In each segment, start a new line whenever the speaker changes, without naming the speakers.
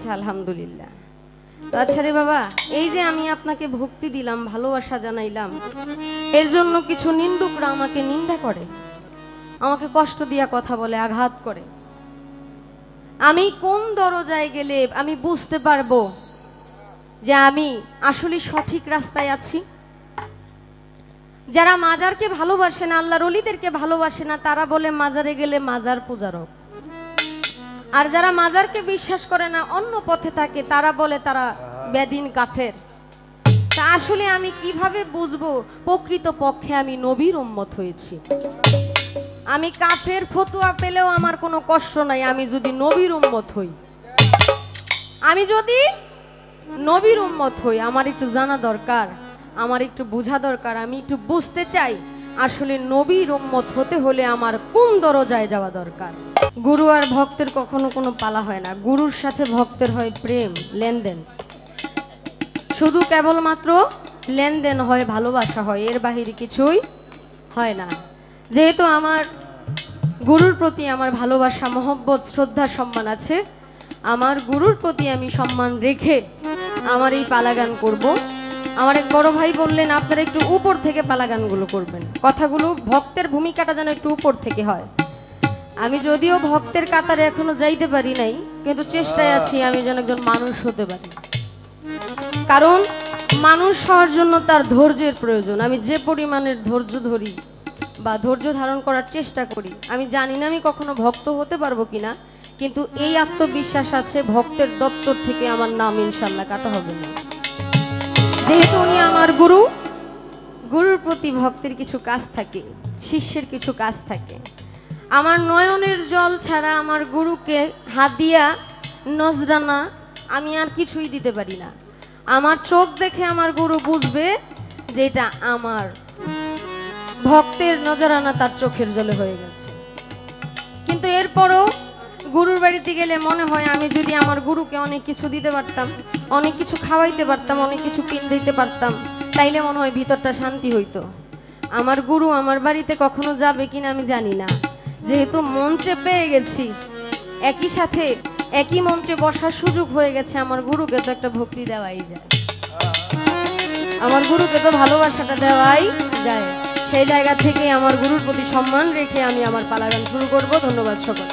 আচ্ছা আলহামদুলিল্লাহ। আচ্ছা রে বাবা, এই যে আমি আপনাকে ভক্তি দিলাম, ভালোবাসা জানাইলাম, এর জন্য কিছু নিন্দুকরা আমাকে নিন্দা করে, আমাকে কষ্ট দিয়া কথা বলে, আঘাত করে। আমি কোন দরজায় গেলে আমি বুঝতে পারবো যে আমি আসলে সঠিক রাস্তায় আছি? যারা মাজারকে ভালোবাসে না, আল্লাহর ওলিদেরকে ভালোবাসে না, তারা বলে মাজারে গেলে মাজার পূজারক। আর যারা মাজারকে বিশ্বাস করে না, অন্য পথে থাকে, তারা বলে তারা বেদিন কাফের। তা আসলে আমি কিভাবে বুঝবো প্রকৃত পক্ষে আমি নবীর উম্মত হয়েছি? আমি কাফের ফতুয়া পেলেও আমার কোনো কষ্ট নাই, আমি যদি নবীর উম্মত হই। আমি যদি নবীর উম্মত হই, আমার একটু জানা দরকার, আমার একটু বোঝা দরকার। আমি একটু বুঝতে চাই আসলে নবীর উম্মত হতে হলে আমার কোন দরজায় যাওয়া দরকার। গুরু আর ভক্তের কখনো কোনো পালা হয় না। গুরুর সাথে ভক্তের হয় প্রেম, লেনদেন, শুধু কেবলমাত্র লেনদেন হয়, ভালোবাসা হয়, এর বাহিরে কিছুই হয় না। যেহেতু আমার গুরুর প্রতি আমার ভালোবাসা, মহব্বত, শ্রদ্ধা, সম্মান আছে, আমার গুরুর প্রতি আমি সম্মান রেখে আমার এই পালাগান করব। আমার এক বড় ভাই বললেন আপনারা একটু উপর থেকে পালাগানগুলো করবেন, কথাগুলো ভক্তের ভূমিকাটা যেন একটু উপর থেকে হয়। আমি যদিও ভক্তের কাতারে এখনো যাইতে পারি নাই, কিন্তু চেষ্টায় আছি আমি যেন একজন মানুষ হতে পারি। কারণ মানুষ হওয়ার জন্য তার ধৈর্যের প্রয়োজন। আমি যে পরিমাণের ধৈর্য ধরি বা ধৈর্য ধারণ করার চেষ্টা করি, আমি জানি না আমি কখনো ভক্ত হতে পারবো কিনা, কিন্তু এই আত্মবিশ্বাস আছে ভক্তের দপ্তর থেকে আমার নাম ইনশাল্লাহ কাটা হবে না। যেহেতু উনি আমার গুরু, গুরুর প্রতি ভক্তের কিছু কাজ থাকে, শিষ্যের কিছু কাজ থাকে। আমার নয়নের জল ছাড়া আমার গুরুকে হাদিয়া, নজরানা আমি আর কিছুই দিতে পারি না। আমার চোখ দেখে আমার গুরু বুঝবে যে এটা আমার ভক্তের নজরানা তার চোখের জলে হয়ে গেছে। কিন্তু এরপরও গুরুর বাড়িতে গেলে মনে হয় আমি যদি আমার গুরুকে অনেক কিছু দিতে পারতাম, অনেক কিছু খাওয়াইতে পারতাম, অনেক কিছু কিনতে পারতাম, তাইলে মনে হয় ভিতরটা শান্তি হইতো। আমার গুরু আমার বাড়িতে কখনো যাবে কিনা আমি জানি না। যেহেতু মঞ্চে পেয়ে গেছি, একই সাথে একই মঞ্চে বসার সুযোগ হয়ে গেছে, আমার গুরুকে তো একটা ভক্তি দেওয়াই যায়, আমার গুরুকে তো ভালোবাসাটা দেওয়াই যায়। সেই জায়গা থেকে আমার গুরুর প্রতি সম্মান রেখে আমি আমার পালাগান শুরু করব। ধন্যবাদ সকল।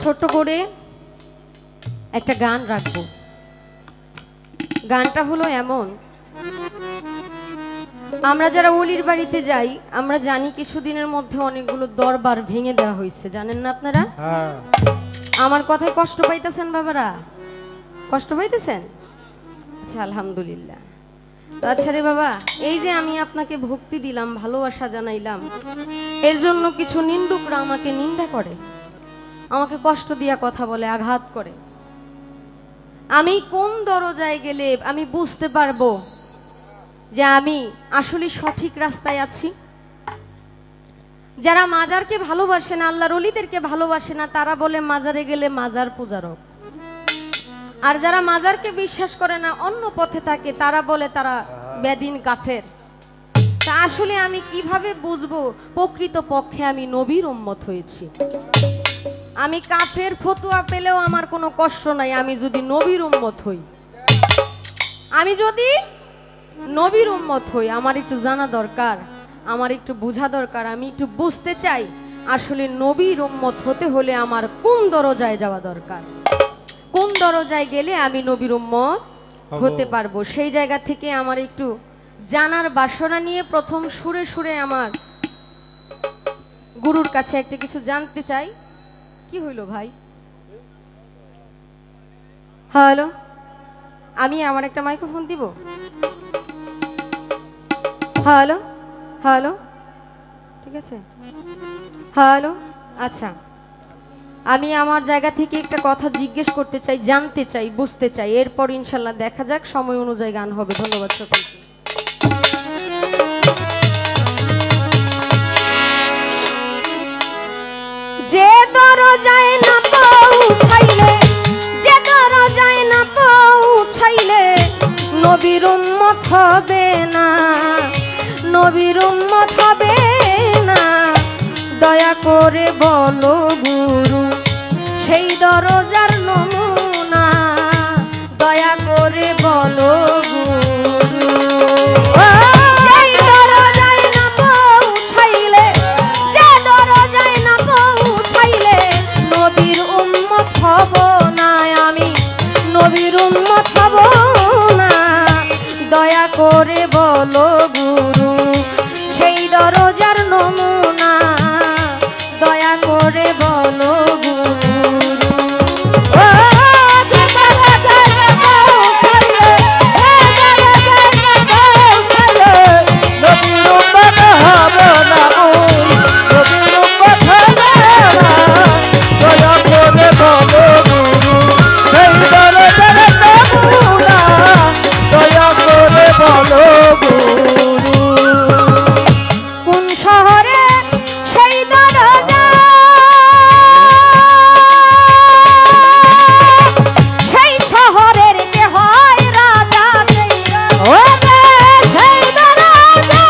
ছোট্ট করে একটা গান রাখবো। গানটা হলো এমন, আমরা যারা ওলির বাড়িতে যাই আমরা জানি কিছুদিনের মধ্যে অনেকগুলো দরবার ভেঙে দেওয়া হয়েছে, জানেন না আপনারা? আমার কথায় কষ্ট পাইতেছেন বাবারা? কষ্ট পাইতেছেন? আচ্ছা আলহামদুলিল্লাহ। আচ্ছা রে বাবা, এই যে আমি আপনাকে ভক্তি দিলাম, ভালোবাসা জানাইলাম, এর জন্য কিছু নিন্দুকরা আমাকে নিন্দা করে, আমাকে কষ্ট দিয়া কথা বলে, আঘাত করে। আমি কোন দরজায় গেলে আমি বুঝতে পারবো যে আমি আসলে সঠিক রাস্তায় আছি? যারা মাজারকে ভালোবাসে না, আল্লাহর ওলিদেরকে ভালোবাসে না, তারা বলে মাজারে গেলে মাজার পূজারক। আর যারা মাজারকে বিশ্বাস করে না, অন্য পথে থাকে, তারা বলে তারা বেদিন কাফের। তা আসলে আমি কিভাবে বুঝবো প্রকৃত পক্ষে আমি নবীর উম্মত হয়েছি? আমি কাফের ফতুয়া পেলেও আমার কোনো কষ্ট নাই, আমি যদি নবীর উম্মত হই। আমি যদি নবীর উম্মত হই, আমার একটু জানা দরকার, আমার একটু বোঝা দরকার। আমি একটু বুঝতে চাই আসলে নবীর উম্মত হতে হলে আমার কোন দরজায় যাওয়া দরকার, কোন দরজায় গেলে আমি নবীর উম্মত হতে পারবো। সেই জায়গা থেকে আমার একটু জানার বাসনা নিয়ে প্রথম সুরে সুরে আমার গুরুর কাছে একটা কিছু জানতে চাই। কি হইল ভাই? হ্যালো, আমি আমার একটা মাইক্রোফোন দিব। হ্যালো হ্যালো, ঠিক আছে, হ্যালো। আচ্ছা, আমি আমার জায়গা থেকে একটা কথা জিজ্ঞেস করতে চাই, জানতে চাই, বুঝতে চাই, এরপর ইনশাল্লাহ দেখা যাক, সময় অনুযায়ী গান হবে। ধন্যবাদ সকলকে। নবীর উম্মত হবে না, নবীর উম্মত হবে না, দয়া করে বলো গুরু সেই দরজার নমুনা, দয়া করে বলো গুরু। যেই দরজায় না পৌঁছাইলে, যে দরজায় না পৌঁছাইলে নবীর উম্মত হব না, আমি নবীর উম্মত হব না, দয়া করে বলো গুরু সেই দরজার নমুনা, দয়া করে বলো গুরু। কোন শহরে সেই দরজা, সেই শহরের কে হয় রাজা, সেই দরজা,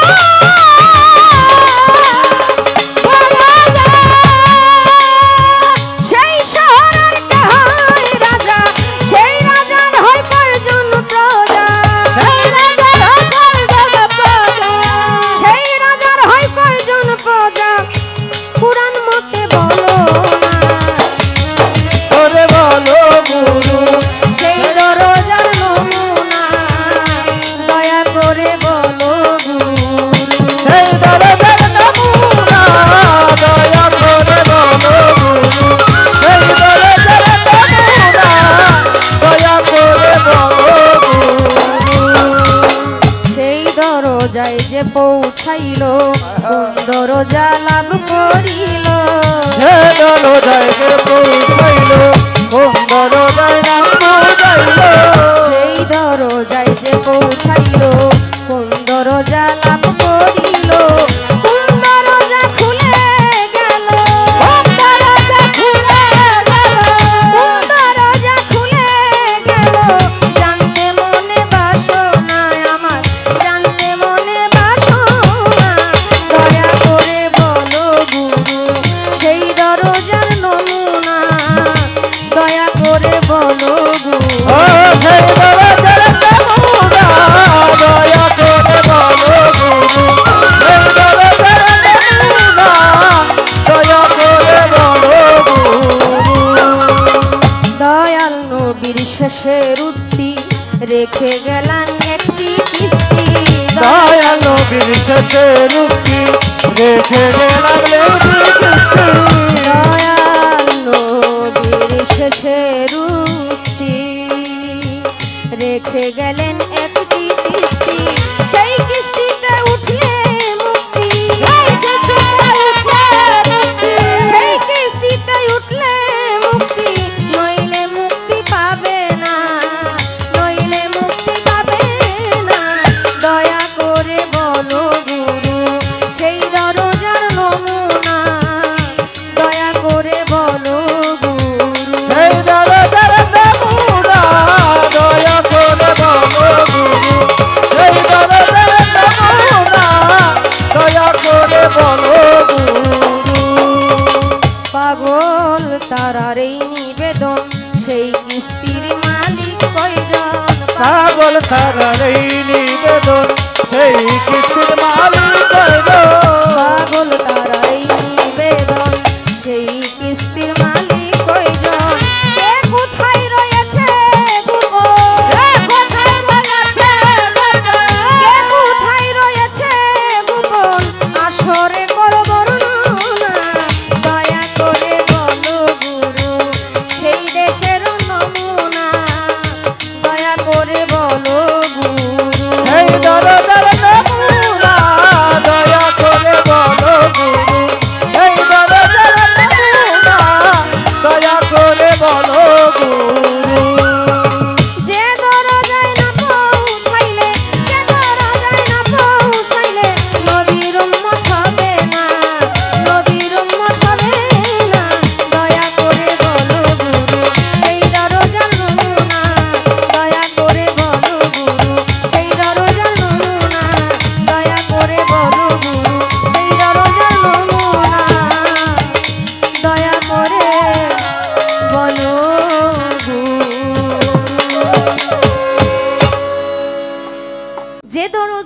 সেই শহরের কে হয় রাজা, সেই রাজার হয় কয়জন প্রজা, সেই রাজার হয় কয়জন প্রজা, সেই রাজার হয় কয়জন প্রজা, কুরআন মতে বলো না,
ওরে বলো গুরু
সেই দরজার নমুনা, দয়া করে বলো গুরু।
সেই দরজার নমুনা, দয়া করে বলো গুরু সেই দরজার নমুনা, দয়া করে বলো গুরু।
সেই দরজায় যে পৌঁছাইল কোন দরজা লাভ করিল,
সে দরজায় কে পৌঁছাইল কোন দরজায় নাম বোঝাইল,
সেই দরজায় যে পৌঁছাইল কোন দরজা লাভ করিল, কোন দরজা খুলে গেল, কোন দরজা খুলে গেল, কোন দরজা খুলে গেল, জানতে মনে বাসনা আমার, জানতে মনে বাসনা, দয়া করে বলো গুরু সেই দরজার নমুনা, দয়া করে বলো গুরু।
ও সেই দরজার নমুনা, দয়া করে বলো গুরু সেই দরজার নমুনা, দয়া করে বলো গুরু।
দয়াল নবীর শেষের উক্তি রেখে গেলেন একটি কিস্তি,
দয়াল নবীর সাথে রুক্তি রেখে গেলাম লেখি কিস্তি,
দয়াল নবীর শেষের উক্তি রেখে গেলেন একটি কিস্তি, সেই কিস্তিতে উঠলে মুক্তি, সেই কিস্তিতে উঠলে মুক্তি, নইলে মুক্তি পাবে না, নইলে মুক্তি পাবে না, দয়া করে বলো গুরু সেই দরজার নমুনা, দয়া করে বলো গুরু।
সেই দরজার নমুনা, দয়া করে বলো গুরু সেই দরজার নমুনা, দয়া করে বলো গুরু।
পাগল তারার এই নিবেদন সেই কিস্তির মালিক কয়জন,
পাগল তারার এই নিবেদন সেই কিস্তির মালিক হইল,
পাগল তারার এই নিবেদন সেই কিস্তির মালিক কয়জন, কে কোথায় রয়েছে গোপন, কে কোথায় রয়েছে গোপন, কে কোথায় রয়েছে গোপন, আসরে করো বর্ণনা, দয়া করে বলো গুরু সেই দেশের নমুনা, দয়া করে বলো গুরু।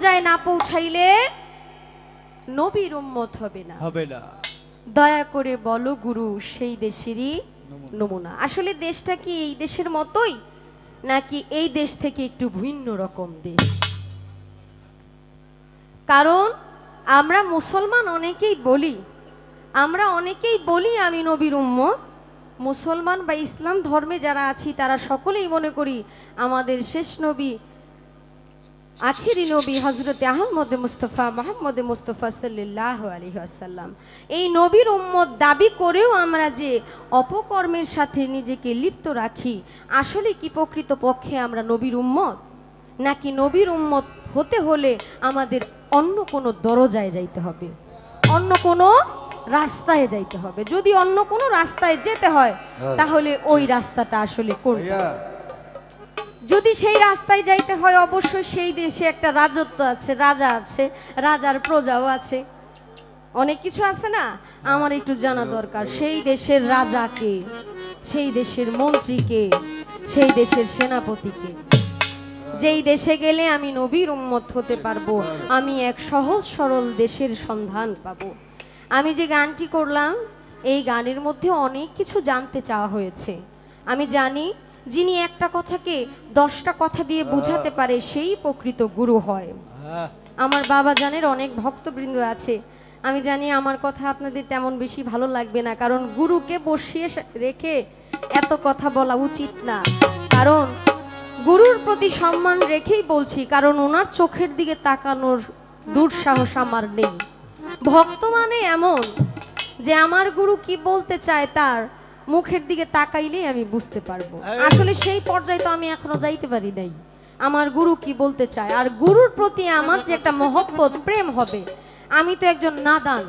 দরজায় না পৌঁছাইলে নবীর উম্মত হবে না।
হবে না।
দয়া করে বলো গুরু সেই দেশেরই নমুনা। আসলে দেশটা কি এই দেশের মতোই, নাকি এই দেশ থেকে একটু ভিন্ন রকম দেশ? কারণ আমরা মুসলমান অনেকেই বলি আমি নবীর উম্মত। মুসলমান বা ইসলাম ধর্মে যারা আছি তারা সকলেই মনে করি আমাদের শেষ নবী, আখিরি নবী হযরতে আহমদ মুস্তাফা মুহাম্মদ মুস্তাফা সাল্লাল্লাহু আলাইহি ওয়াসাল্লাম। এই নবীর উম্মত দাবি করেও আমরা যে অপকর্মের সাথে নিজেকে লিপ্ত রাখি, আসলে কি প্রকৃতপক্ষে আমরা নবীর উম্মত? নাকি নবীর উম্মত হতে হলে আমাদের অন্য কোনো দরজায় যাইতে হবে, অন্য কোনো রাস্তায় যাইতে হবে? যদি অন্য কোনো রাস্তায় যেতে হয় তাহলে ওই রাস্তাটা আসলে কোনটা? যদি সেই রাস্তায় যাইতে হয় অবশ্যই সেই দেশে একটা রাজত্ব আছে, রাজা আছে, রাজার প্রজাও আছে, অনেক কিছু আছে না? আমার একটু জানা দরকার সেই দেশের রাজাকে, সেই দেশের মন্ত্রীকে, সেই দেশের সেনাপতিকে। যেই দেশে গেলে আমি নবীর উম্মত হতে পারবো, আমি এক সহজ সরল দেশের সন্ধান পাবো। আমি যে গানটি করলাম এই গানের মধ্যে অনেক কিছু জানতে চাওয়া হয়েছে। আমি জানি যিনি একটা কথাকে 10টা কথা দিয়ে বোঝাতে পারে সেই প্রকৃত গুরু হয়। আমার বাবা জানের অনেক ভক্তবৃন্দ আছে, আমি জানি আমার কথা আপনাদের তেমন বেশি ভালো লাগবে না, কারণ গুরুকে বসিয়ে রেখে এত কথা বলা উচিত না। কারণ গুরুর প্রতি সম্মান রেখেই বলছি, কারণ ওনার চোখের দিকে তাকানোর দুঃসাহস আমার নেই। ভক্ত মানে এমন যে আমার গুরু কি বলতে চায় তার মুখের দিকে তাকাইলেই আমি বুঝতে পারবো। আসলে সেই পর্যায়ে তো আমি এখনো যাইতে পারি নাই। আমার গুরু কি বলতে চায়, আর গুরুর প্রতি আমার যে একটা মহব্বত প্রেম হবে। আমি তো একজন নাদান,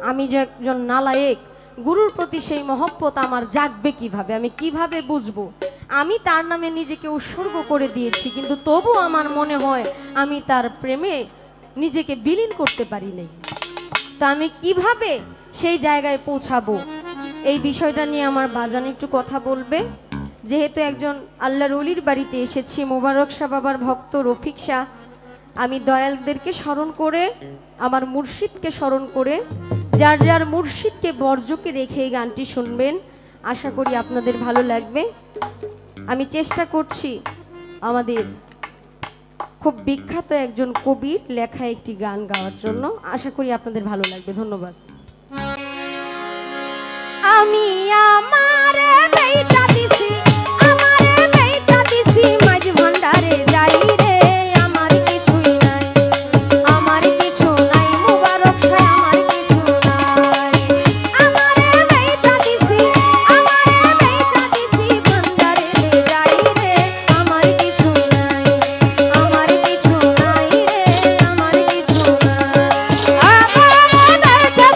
আমি যে একজন নালায়েক, গুরুর প্রতি সেই মহব্বত আমার জাগবে কিভাবে, আমি কিভাবে বুঝবো? আমি তার নামে নিজেকে উৎসর্গ করে দিয়েছি, কিন্তু তবু আমার মনে হয় আমি তার প্রেমে নিজেকে বিলীন করতে পারি নাই। তা আমি কিভাবে সেই জায়গায় পৌঁছাবো, এই বিষয়টা নিয়ে আমার বাজান একটু কথা বলবে। যেহেতু একজন আল্লাহর ওলির বাড়িতে এসেছি, মোবারক শাহ বাবার ভক্ত রফিক শাহ, আমি দয়ালদেরকে স্মরণ করে, আমার মুর্শিদকে স্মরণ করে, যার যার মুর্শিদকে বর্জকে রেখে এই গানটি শুনবেন। আশা করি আপনাদের ভালো লাগবে। আমি চেষ্টা করছি আমাদের খুব বিখ্যাত একজন কবির লেখা একটি গান গাওয়ার জন্য। আশা করি আপনাদের ভালো লাগবে। ধন্যবাদ। আমি আমারে বেচা দিছি, আমারে বেচা দিছি মাঝ ভান্ডারে যাই রে, আমার কিছুই নাই, আমার কিছু নাই, মুবারক শাহ আমার কিছু নাই। আমারে বেচা দিছি, আমারে বেচা দিছি ভান্ডারে যাই রে, আমার কিছু নাই, আমার কিছু নাই রে, আমার কিছু নাই। আমারে বেচা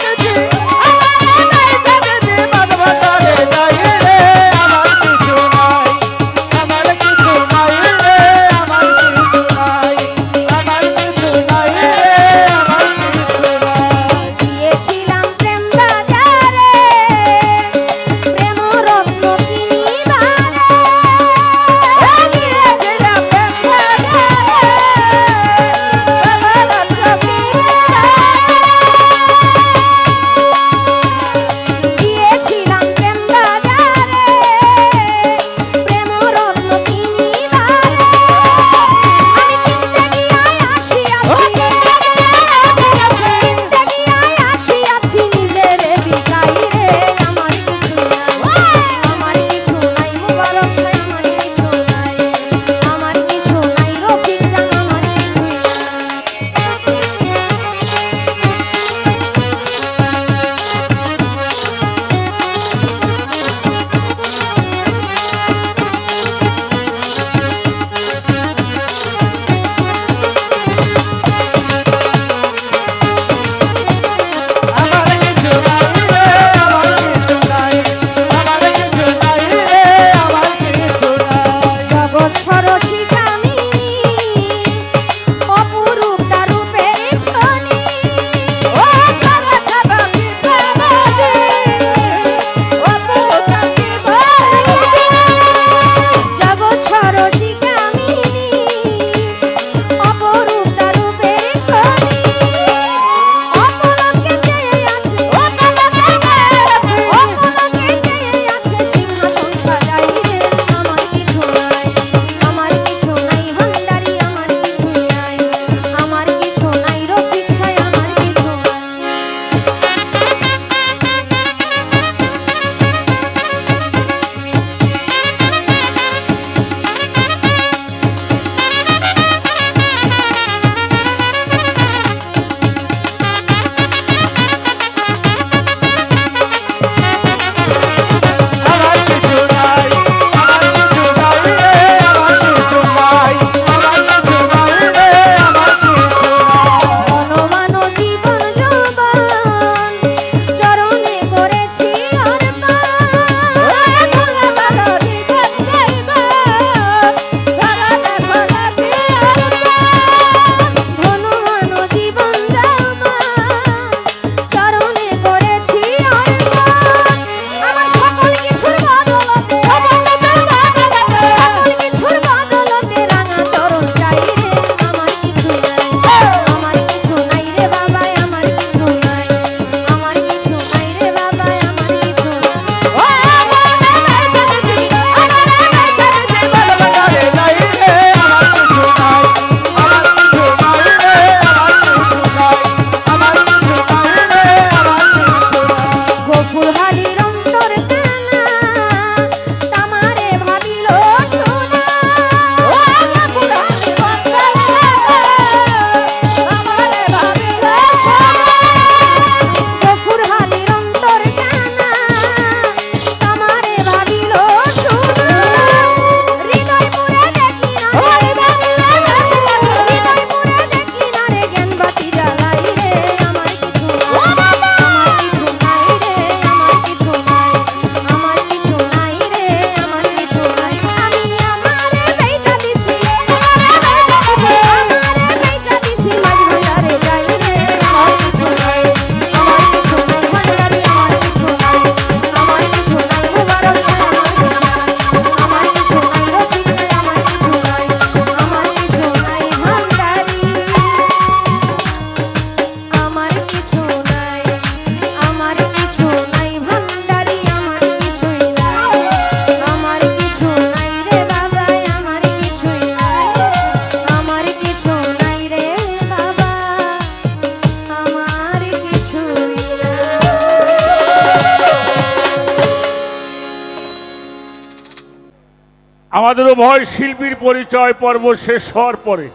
আমাদের উভয় শিল্পীর পরিচয় পর্ব শেষ হওয়ার পরে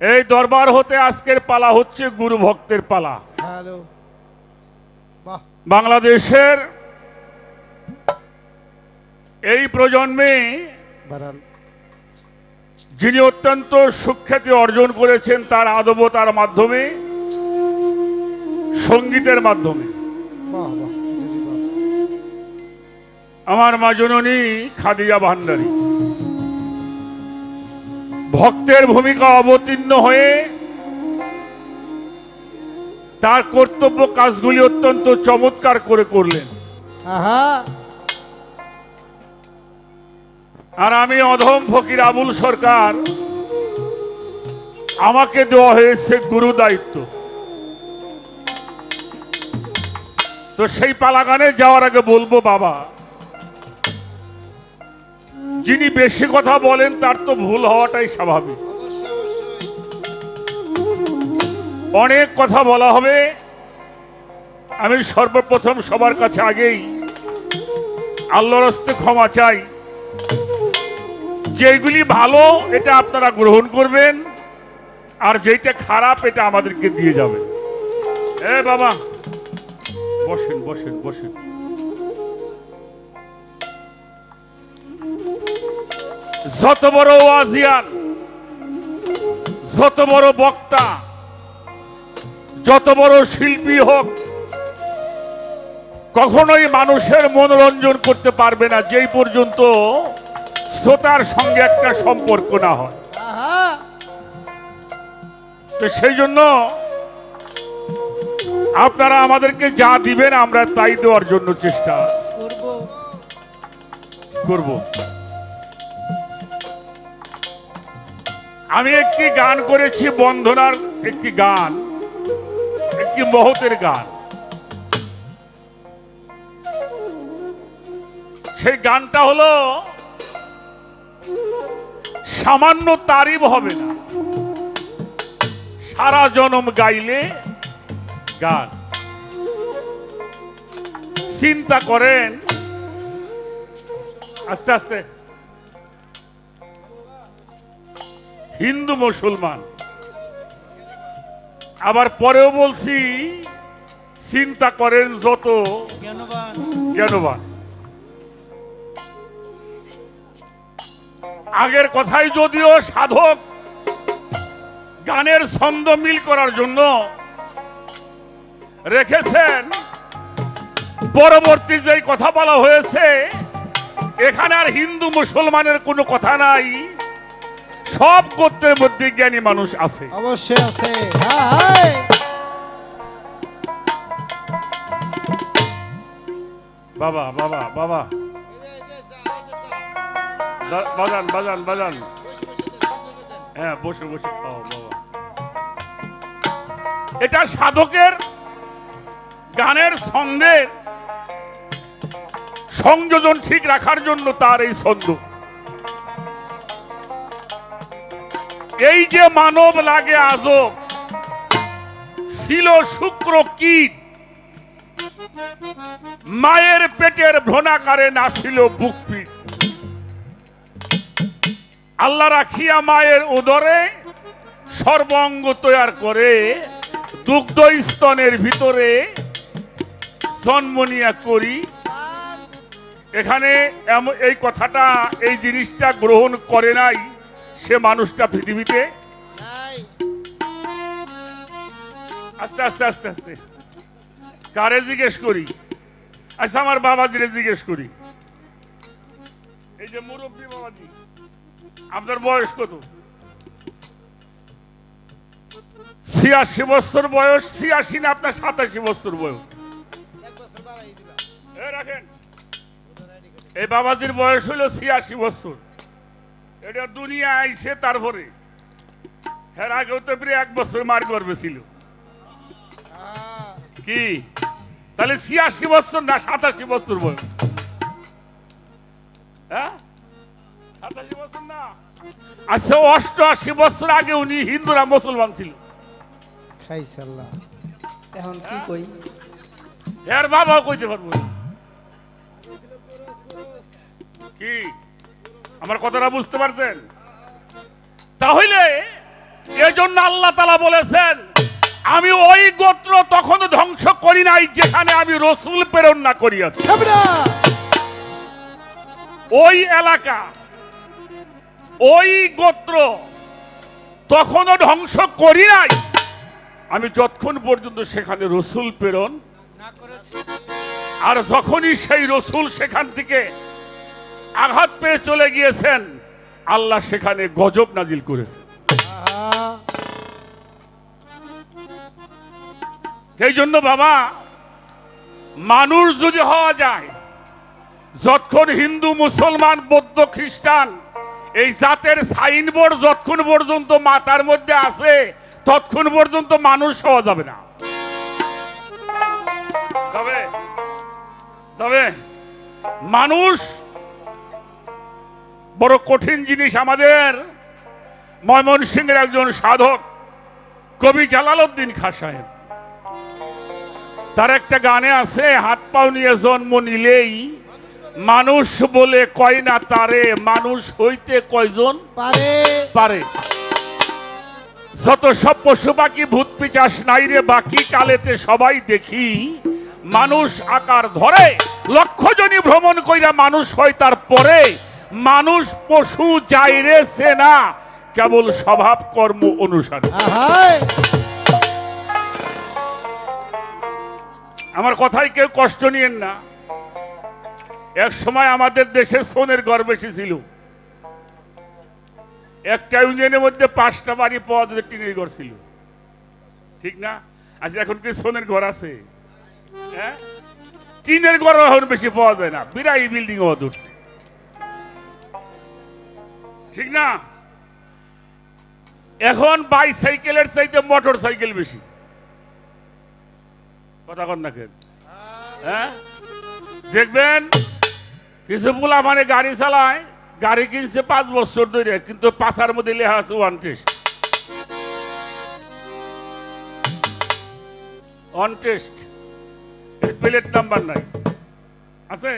এই দরবার হতে আজকের পালা হচ্ছে গুরু ভক্তের পালা।
হ্যালো, বাহ,
বাংলাদেশের এই প্রজন্মে
বারান,
যিনি অত্যন্ত সুখ্যাতি অর্জন করেছেন তার আদবতার মাধ্যমে, সঙ্গীতের মাধ্যমে।
বাহ বাহ, জি, বাহ।
আমার মা জননী খাদিজা ভান্ডারী ভক্তের ভূমিকা অবতীর্ণ হয়ে তার কর্তব্য কাজগুলি অত্যন্ত চমৎকার করে করলেন।
আহা,
আর আমি অধম ফকির আবুল সরকার, আমাকে দেওয়া হয়েছে গুরু দায়িত্ব। তো সেই পালাগানে যাওয়ার আগে বলবো, বাবা, যিনি বেশি কথা বলেন তার তো ভুল হওয়াটাই স্বাভাবিক। অনেক কথা বলা হবে। আমি সর্বপ্রথম সবার কাছে আগেই আল্লাহর হস্তে ক্ষমা চাই। যেগুলি ভালো এটা আপনারা গ্রহণ করবেন, আর যেটা খারাপ এটা আমাদেরকে দিয়ে যাবেন। এ বাবা, বসেন বসেন বসেন। যত বড় ওয়াজিয়ান, যত বড় বক্তা, যত বড় শিল্পী হোক, কখনোই মানুষের মনোরঞ্জন করতে পারবে না যেই পর্যন্ত শ্রোতার সঙ্গে একটা সম্পর্ক না হয়।
আহা,
তো সেই জন্য আপনারা আমাদেরকে যা দিবেন আমরা তাই দেওয়ার জন্য চেষ্টা করব। আমি একটি গান করেছি, বন্ধনার একটি গান, একটি মহতের গান। সেই গানটা হলো সামান্য তারিফ হবে না, সারা জনম গাইলে গান। চিন্তা করেন, আস্তে আস্তে, হিন্দু মুসলমান, আবার পরেও বলছি চিন্তা করেন যত জ্ঞানবান। আগের কথাই যদিও সাধক গানের ছন্দ মিল করার জন্য রেখেছেন, পরবর্তী যেই কথা বলা হয়েছে এখানে আর হিন্দু মুসলমানের কোনো কথা নাই, সব গোত্রের মধ্যে জ্ঞানী মানুষ আছে,
অবশ্যই আছে। হাই,
বাবা বাবা বাবা, বাজান বাজান বাজান, হ্যাঁ বসে বসে খাও বাবা। এটা সাধকের গানের ছন্দের সংযোজন ঠিক রাখার জন্য তার এই ছন্দ। এই যে মানব লাগে আজব, ছিল শুক্র কীট, মায়ের পেটের ভ্রণাকারে নাছিল বুকপিট। আল্লাহ রাখিয়া মায়ের উদরে সর্বাঙ্গ তৈয়ার করে, দুগ্ধ স্তনের ভিতরে জন্ম নিয়া করি। এখানে এই কথাটা, এই জিনিসটা গ্রহণ করে নাই সে মানুষটা পৃথিবীতে। আস্তে আস্তে আস্তে আস্তে কারে জিজ্ঞেস করি? আচ্ছা আমার বাবাজিরে জিজ্ঞেস করি। এই যে মুরব্বী বাবাজি, আপনার বয়স কত? 86 বছর বয়স। 86 না আপনার 87 বছর বয়স? রাখেন, এই বাবাজির বয়স হইল 86 বছর। এটা দুনিয়া আইছে তারপরে, এর আগেও তো প্রায় 1 বছর মার গর্বে ছিল। কি তাহলে 86 বছর না 87 বছর বয়স? হ্যাঁ, 87 বছর না। আচ্ছা 88 বছর আগে উনি হিন্দুরা মুসলমান ছিল।
এখন কি কই?
এর বাবাও কইতে পারবো না। কি আমার কথাটা বুঝতে পারছেন? তাহলে এজন্য আল্লাহ তাআলা বলেছেন, আমি ওই গোত্র তখন ধ্বংস করি নাই যেখানে আমি রসুল প্রেরণ না করিয়াছি। ওই এলাকা, ওই গোত্র তখনও ধ্বংস করি নাই আমি যতক্ষণ পর্যন্ত সেখানে রসুল প্রেরণ না করেছি। আর যখনই সেই রসুল সেখান থেকে আঘাত পেয়ে চলে গিয়েছেন, আল্লাহ সেখানে গজব নাজিল করেছে। সেই জন্য বাবা, মানুষ যদি হওয়া যায়, যতক্ষণ হিন্দু মুসলমান বৌদ্ধ খ্রিস্টান এই জাতের সাইনবোর্ড যতক্ষণ পর্যন্ত মাথার মধ্যে আছে ততক্ষণ পর্যন্ত মানুষ হওয়া যাবে না। যাবে মানুষ বড় কঠিন জিনিস। আমাদের ময়মনসিংহের একজন সাধক কবি জালালউদ্দিন খাঁ সাহেব, তার একটা গানে আছে, হাত পাও নিয়ে জন্ম নিলেই মানুষ বলে কয় না তারে, মানুষ হইতে কয়জন পারে। যত সব পশু পাখি ভূত পিচাস নাই রে বাকি, কালেতে সবাই দেখি মানুষ আকার ধরে। লক্ষ জনই ভ্রমণ কইরা মানুষ হয় তার পরে, মানুষ পশু যাইরে সেনা কেবল স্বভাব কর্ম অনুসারে। আমার কথায় কেউ কষ্ট নিয়েন না। এক সময় আমাদের দেশে সোনের ঘর বেশি ছিল। একটা ইউনিয়নের মধ্যে 5টা বাড়ি পাওয়া যেত, টিনের ঘর ছিল, ঠিক না? আচ্ছা, এখন কি সোনের ঘর আছে? হ্যাঁ, টিনের ঘর এখন বেশি পাওয়া যায় না, বিরাই বিল্ডিং হওয়া দূর, ঠিক না? এখন বাইসাইকেলের চাইতে মোটর সাইকেল বেশি। কথা কন না কেন? হ্যাঁ, দেখবেন কিছু পোলা মানে গাড়ি চালায়, গাড়ি কিনছে 5 বছর ধরে, কিন্তু পাশার মধ্যে লেখা আছে 1 টেস্ট, প্লেট নাম্বার নাই আছে।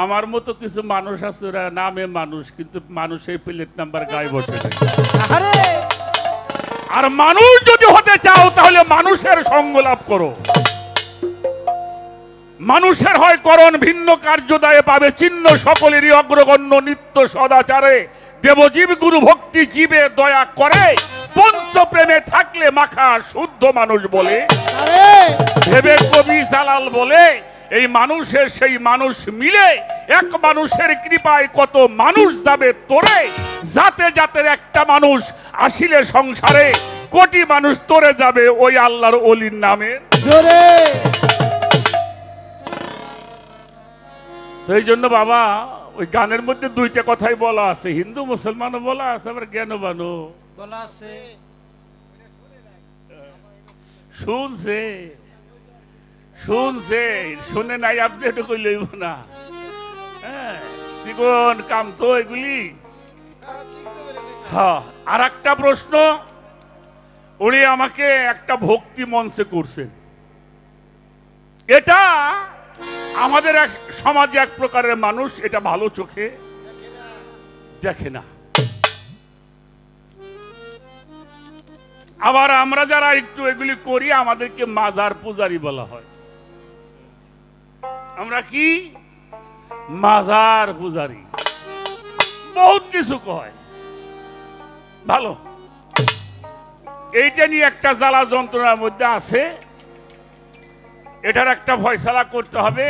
আমার মতো কিছু মানুষ আছে, ওরা নামে মানুষ, কিন্তু মানুষের প্লেট নাম্বার গায়ে বসে থাকে। আর মানুষ যদি হতে চাও তাহলে মানুষের সঙ্গ লাভ করো। মানুষের হয় করণ ভিন্ন কার্যদায়ে পাবে চিহ্ন, সকলেরই অগ্রগণ্য নিত্য সদাচারে। দেবজীব গুরু ভক্তি জীবে দয়া করে, পঞ্চ প্রেমে থাকলে মাখা শুদ্ধ মানুষ বলে। ভেবে কবি জালাল বলে, এই মানুষের সেই মানুষ মিলে, এক মানুষের কৃপায় কত মানুষ যাবে তোরে। জাতে জাতের একটা মানুষ আসিলে সংসারে, কোটি মানুষ তোরে যাবে ওই আল্লাহর ওলির নামে জোরে। তো এই জন্য বাবা, ওই গানের মধ্যে 2টা কথাই বলা আছে, হিন্দু মুসলমানও বলা আছে, আবার জ্ঞানবানও বলা আছে। শুনছে শুনে নাই, আপনি একটু কই লইব না। হ্যাঁ, জীবন কাম তো এগুলি। হ্যাঁ, আর একটা প্রশ্ন, উনি আমাকে একটা ভক্তি মঞ্চে করছেন। এটা আমাদের এক সমাজে এক প্রকারের মানুষ এটা ভালো চোখে দেখে না। আবার আমরা যারা একটু এগুলি করি, আমাদেরকে মাজার পূজারি বলা হয়। আমরা কি মাজার পূজারি, বহুত কিছু কয়। ভালো, এইটা নিয়ে একটা জ্বালা যন্ত্রণার মধ্যে আছে, এটার একটা ফয়সালা করতে হবে।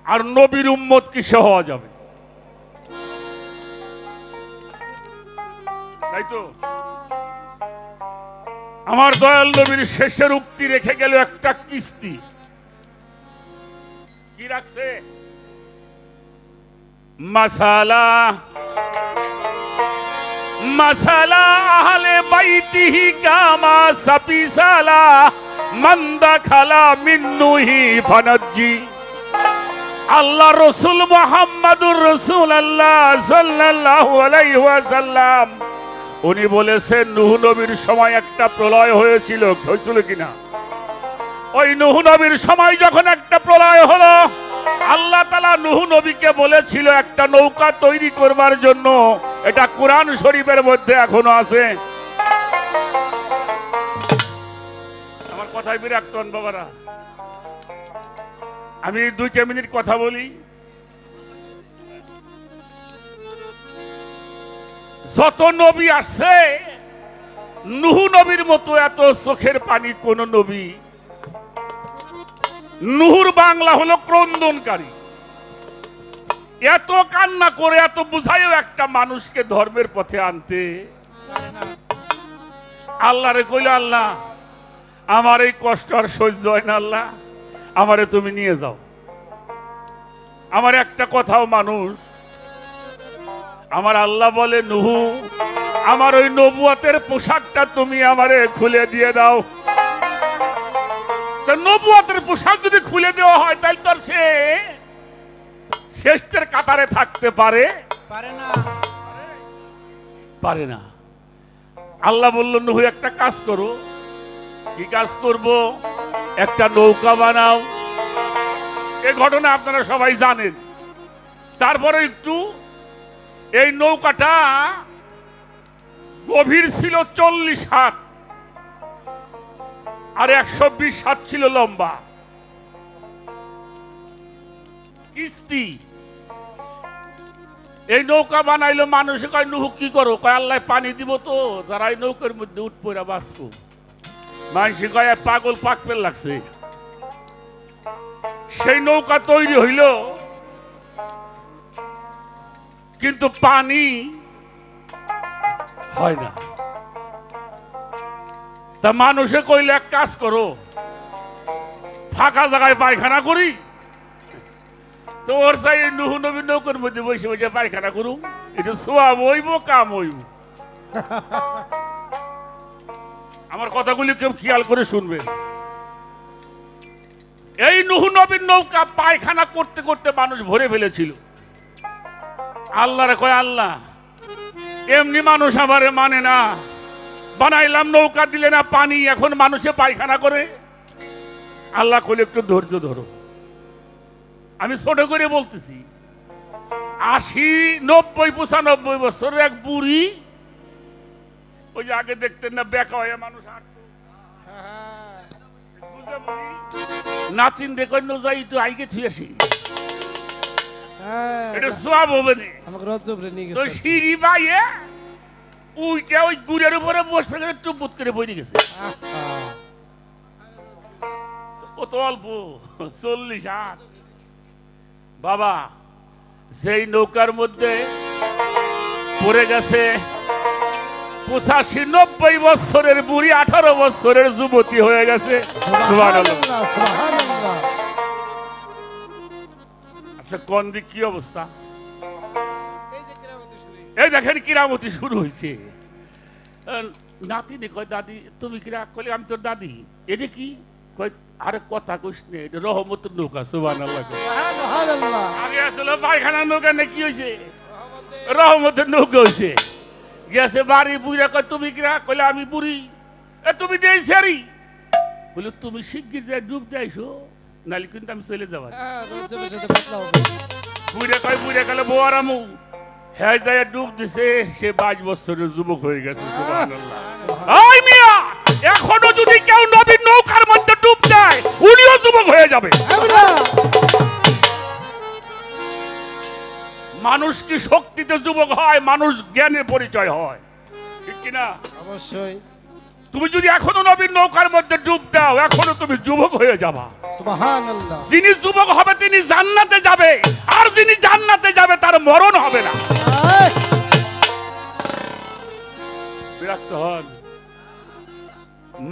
আর নবীর উম্মত কিসে হওয়া যাবে, তাই তো? আমার দয়াল নবীর শেষের উক্তি রেখে গেল একটা কিস্তি। কি রাখছে? মাসালা মাসালা আহলে বাইতিহি কামা সাপিসালা মান্দা খালা মিন্নুহি ফানাজ্জি। আল্লাহ রসুল মুহাম্মাদুর রাসূলুল্লাহ সাল্লাল্লাহু আলাইহি ওয়াসাল্লাম উনি বলেছেন, নূহ নবীর সময় একটা প্রলয় হয়েছিল। হয়েছিল কিনা? ওই নূহ নবীর সময় যখন একটা প্রলয় হলো, আল্লাহ তাআলা নূহ নবীকে বলেছিল একটা নৌকা তৈরি করবার জন্য। এটা কোরআন শরীফের মধ্যে এখনো আছে। আমার কথায় বিরক্ত হন বাবারা, আমি 2 মিনিট কথা বলি। যত নবী আসছে নূহ নবীর মতো এত চোখের পানি কোন নবী। নূহর বাংলা হলো ক্রন্দনকারী। এত কান্না করে এত বুঝায়ও একটা মানুষকে ধর্মের পথে আনতে। আল্লাহরে কইল, আল্লাহ আমার এই কষ্ট আর সহ্য হয় না, আল্লাহ আমারে তুমি নিয়ে যাও। আমার একটা কথাও মানুষ। আমার আল্লাহ বলে, নূহ আমার ওই নবুয়তের পোশাকটা তুমি আমারে খুলে দিয়ে দাও। তা নবুয়তের পোশাক যদি খুলে দেওয়া হয় তাহলে তো সে শ্রেষ্ঠের কাতারে থাকতে পারে
না।
পারে না। আল্লাহ বলল, নূহ একটা কাজ করো। কি কাজ করব? একটা নৌকা বানাও। এই ঘটনা আপনারা সবাই জানেন। তারপরে একটু এই নৌকাটা গভীর ছিল 40 হাত আর 120 হাত ছিল লম্বা। কিস্তি এই নৌকা বানাইলো। মানুষে কয়, নূহ কি করো? কয়, আল্লাহ পানি দিব তো, যারা এই নৌকার মধ্যে উঠ পড়া বাঁচবো। মানুষে কয়, পাগল পাকপেল লাগছে। সেই নৌকা তৈরি হইল, কিন্তু পানি হয় না। তা মানুষে কইলে, এক কাজ করো, ফাঁকা জায়গায় পায়খানা করি। তো ওর চাই নূহ নবী নৌকার মধ্যে বসে বসে পায়খানা করুম। এটা সোয়াব হইব, কাম হইব। আমার কথাগুলি কেউ খেয়াল করে শুনবে। এই নূহ নবীর নৌকা পায়খানা করতে করতে মানুষ ভরে ফেলেছিল। আল্লাহরে কয়, আল্লাহ এমনি মানুষ আমারে মানে না, বানাইলাম নৌকা, দিলে না পানি, এখন মানুষে পায়খানা করে। আল্লাহ কইলে, একটু ধৈর্য ধরো। আমি ছোট করে বলতেছি, 80, 90, 95 বছরের এক বুড়ি, ওই যে আগে দেখতেন না বেকা হয়ে মানুষ হাঁটতো, বুঝে বুড়ি নাতিন দেখো যাই একটু আইগে থুই আসি, এটা সব হবে না। তো সিঁড়ি বাইয়ে উইটা ওই গুড়ের উপরে বসে গেছে, টুপুত করে বইরে গেছে। ও তো অল্প 40 হাত। বাবা যেই নৌকার মধ্যে পড়ে গেছে 85-90 বছরের বুড়ি 18 বছরের যুবতী হয়ে গেছে। সুবহানাল্লাহ, সুবহানাল্লাহ। আচ্ছা, কোন দিক কি অবস্থা? এই দেখেন কিরামতি শুরু হয়েছে। নাতি কয়, দাদি তুমি কিরা? কইলে, আমি তোর দাদি। এটা কি? কয়, আরে কথা কইস নে, এটা রহমতের নৌকা। সুবহানাল্লাহ, সুবহানাল্লাহ। আগে আসলে পায়খানা নৌকা না, কি হয়েছে? রহমতের নৌকা হয়েছে। গেছে বাড়ি, বুড়া কয়, তুমি কিরা? কইলে, আমি বুড়ি। এ তুমি দেই সারি। বলে, তুমি শিগগির যায় ডুব দেয়ছো, নাহলে কিন্তু আমি চলে যাবার। বুড়া কয়, বুড়া গেলে বোয়ারামু। হ্যাঁ যায় ডুব দিছে, সে 22 বছরের যুবক হয়ে গেছে। সুবহানাল্লাহ। ওই মিয়া, এখনো যদি কেউ নবীর নৌকার মধ্যে ডুব দেয়, উনিও যুবক হয়ে যাবে। মানুষ কি শক্তিতে যুবক হয়? মানুষ জ্ঞানের পরিচয় হয়, ঠিক কিনা?
অবশ্যই।
তুমি যদি এখনো নবীর নৌকার মধ্যে ডুব দাও, এখনো তুমি যুবক হয়ে যাবা।
সুবহানাল্লাহ।
যিনি যুবক হবে তিনি জান্নাতে যাবে, আর যিনি জান্নাতে যাবে তার মরণ হবে না। বিরক্ত হন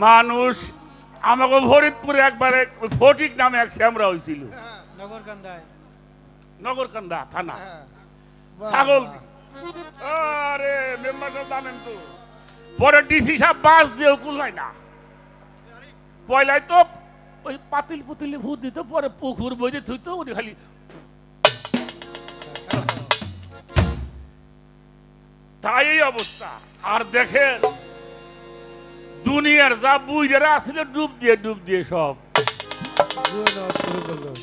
মানুষ। আমাকে ফরিদপুরে একবারে ফটিক নামে এক শ্যামরা হয়েছিল, নগরকান্দা থানা, ছাগল। আরে মেম্বার সাহেব জানেন তো, পরে ডিসি সাহেব বাস দিয়ে কুলায় না, পয়লায় তো ওই পাতিল পুতিলে ভূত দিত, পরে পুকুর বইতে থুইতো, উনি খালি তাই এই অবস্থা। আর দেখেন দুনিয়ার যা বুইরা আসলে ডুব দিয়ে সব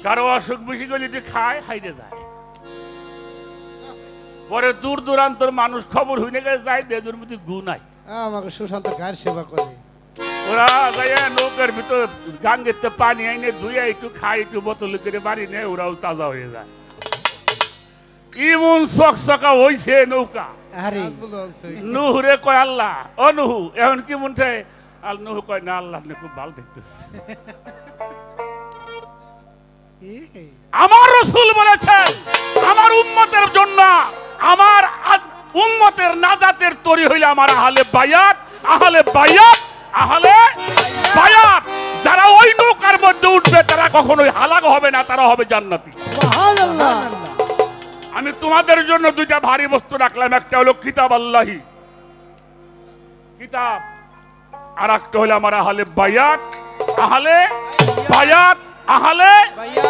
কারো অসুখ বেশি করলে একটু খায় হাইরে যায়, পরে দূর দূরান্তর মানুষ খবর হইনে গেছে যায় দেদের মধ্যে গু নাই।
আমাকে সুশান্ত গায়ের সেবা করে,
ওরা যায় নৌকার ভিতর গাঙ্গেতে পানি আইনে ধুয়ে একটু খায়, একটু বোতল করে বাড়ি নেয়, ওরাও তাজা হয়ে যায়। ইমন চকচকা হইছে নৌকা। নুহুরে কয় আল্লাহ, ও নুহু এখন কি মনটা? আর নুহু কয় না আল্লাহ আপনি খুব ভালো দেখতেছে। আমার রাসূল বলেছেন আমার উম্মতের জন্য, আমার উম্মতের নাজাতের তরি হইলে আমার আহলে বায়াত, আহলে বায়াত, আহলে বায়াত। যারা ওই নৌকার মধ্যে উঠবে তারা কখনোই হালাক হবে না, তারা হবে জান্নাতি। সুবহানাল্লাহ। আমি তোমাদের জন্য দুইটা ভারী বস্তু রাখলাম, একটা হলো কিতাব আল্লাহি কিতাব, আর একটা হলো আমার আহলে বায়াত, আহলে বায়াত, আহলে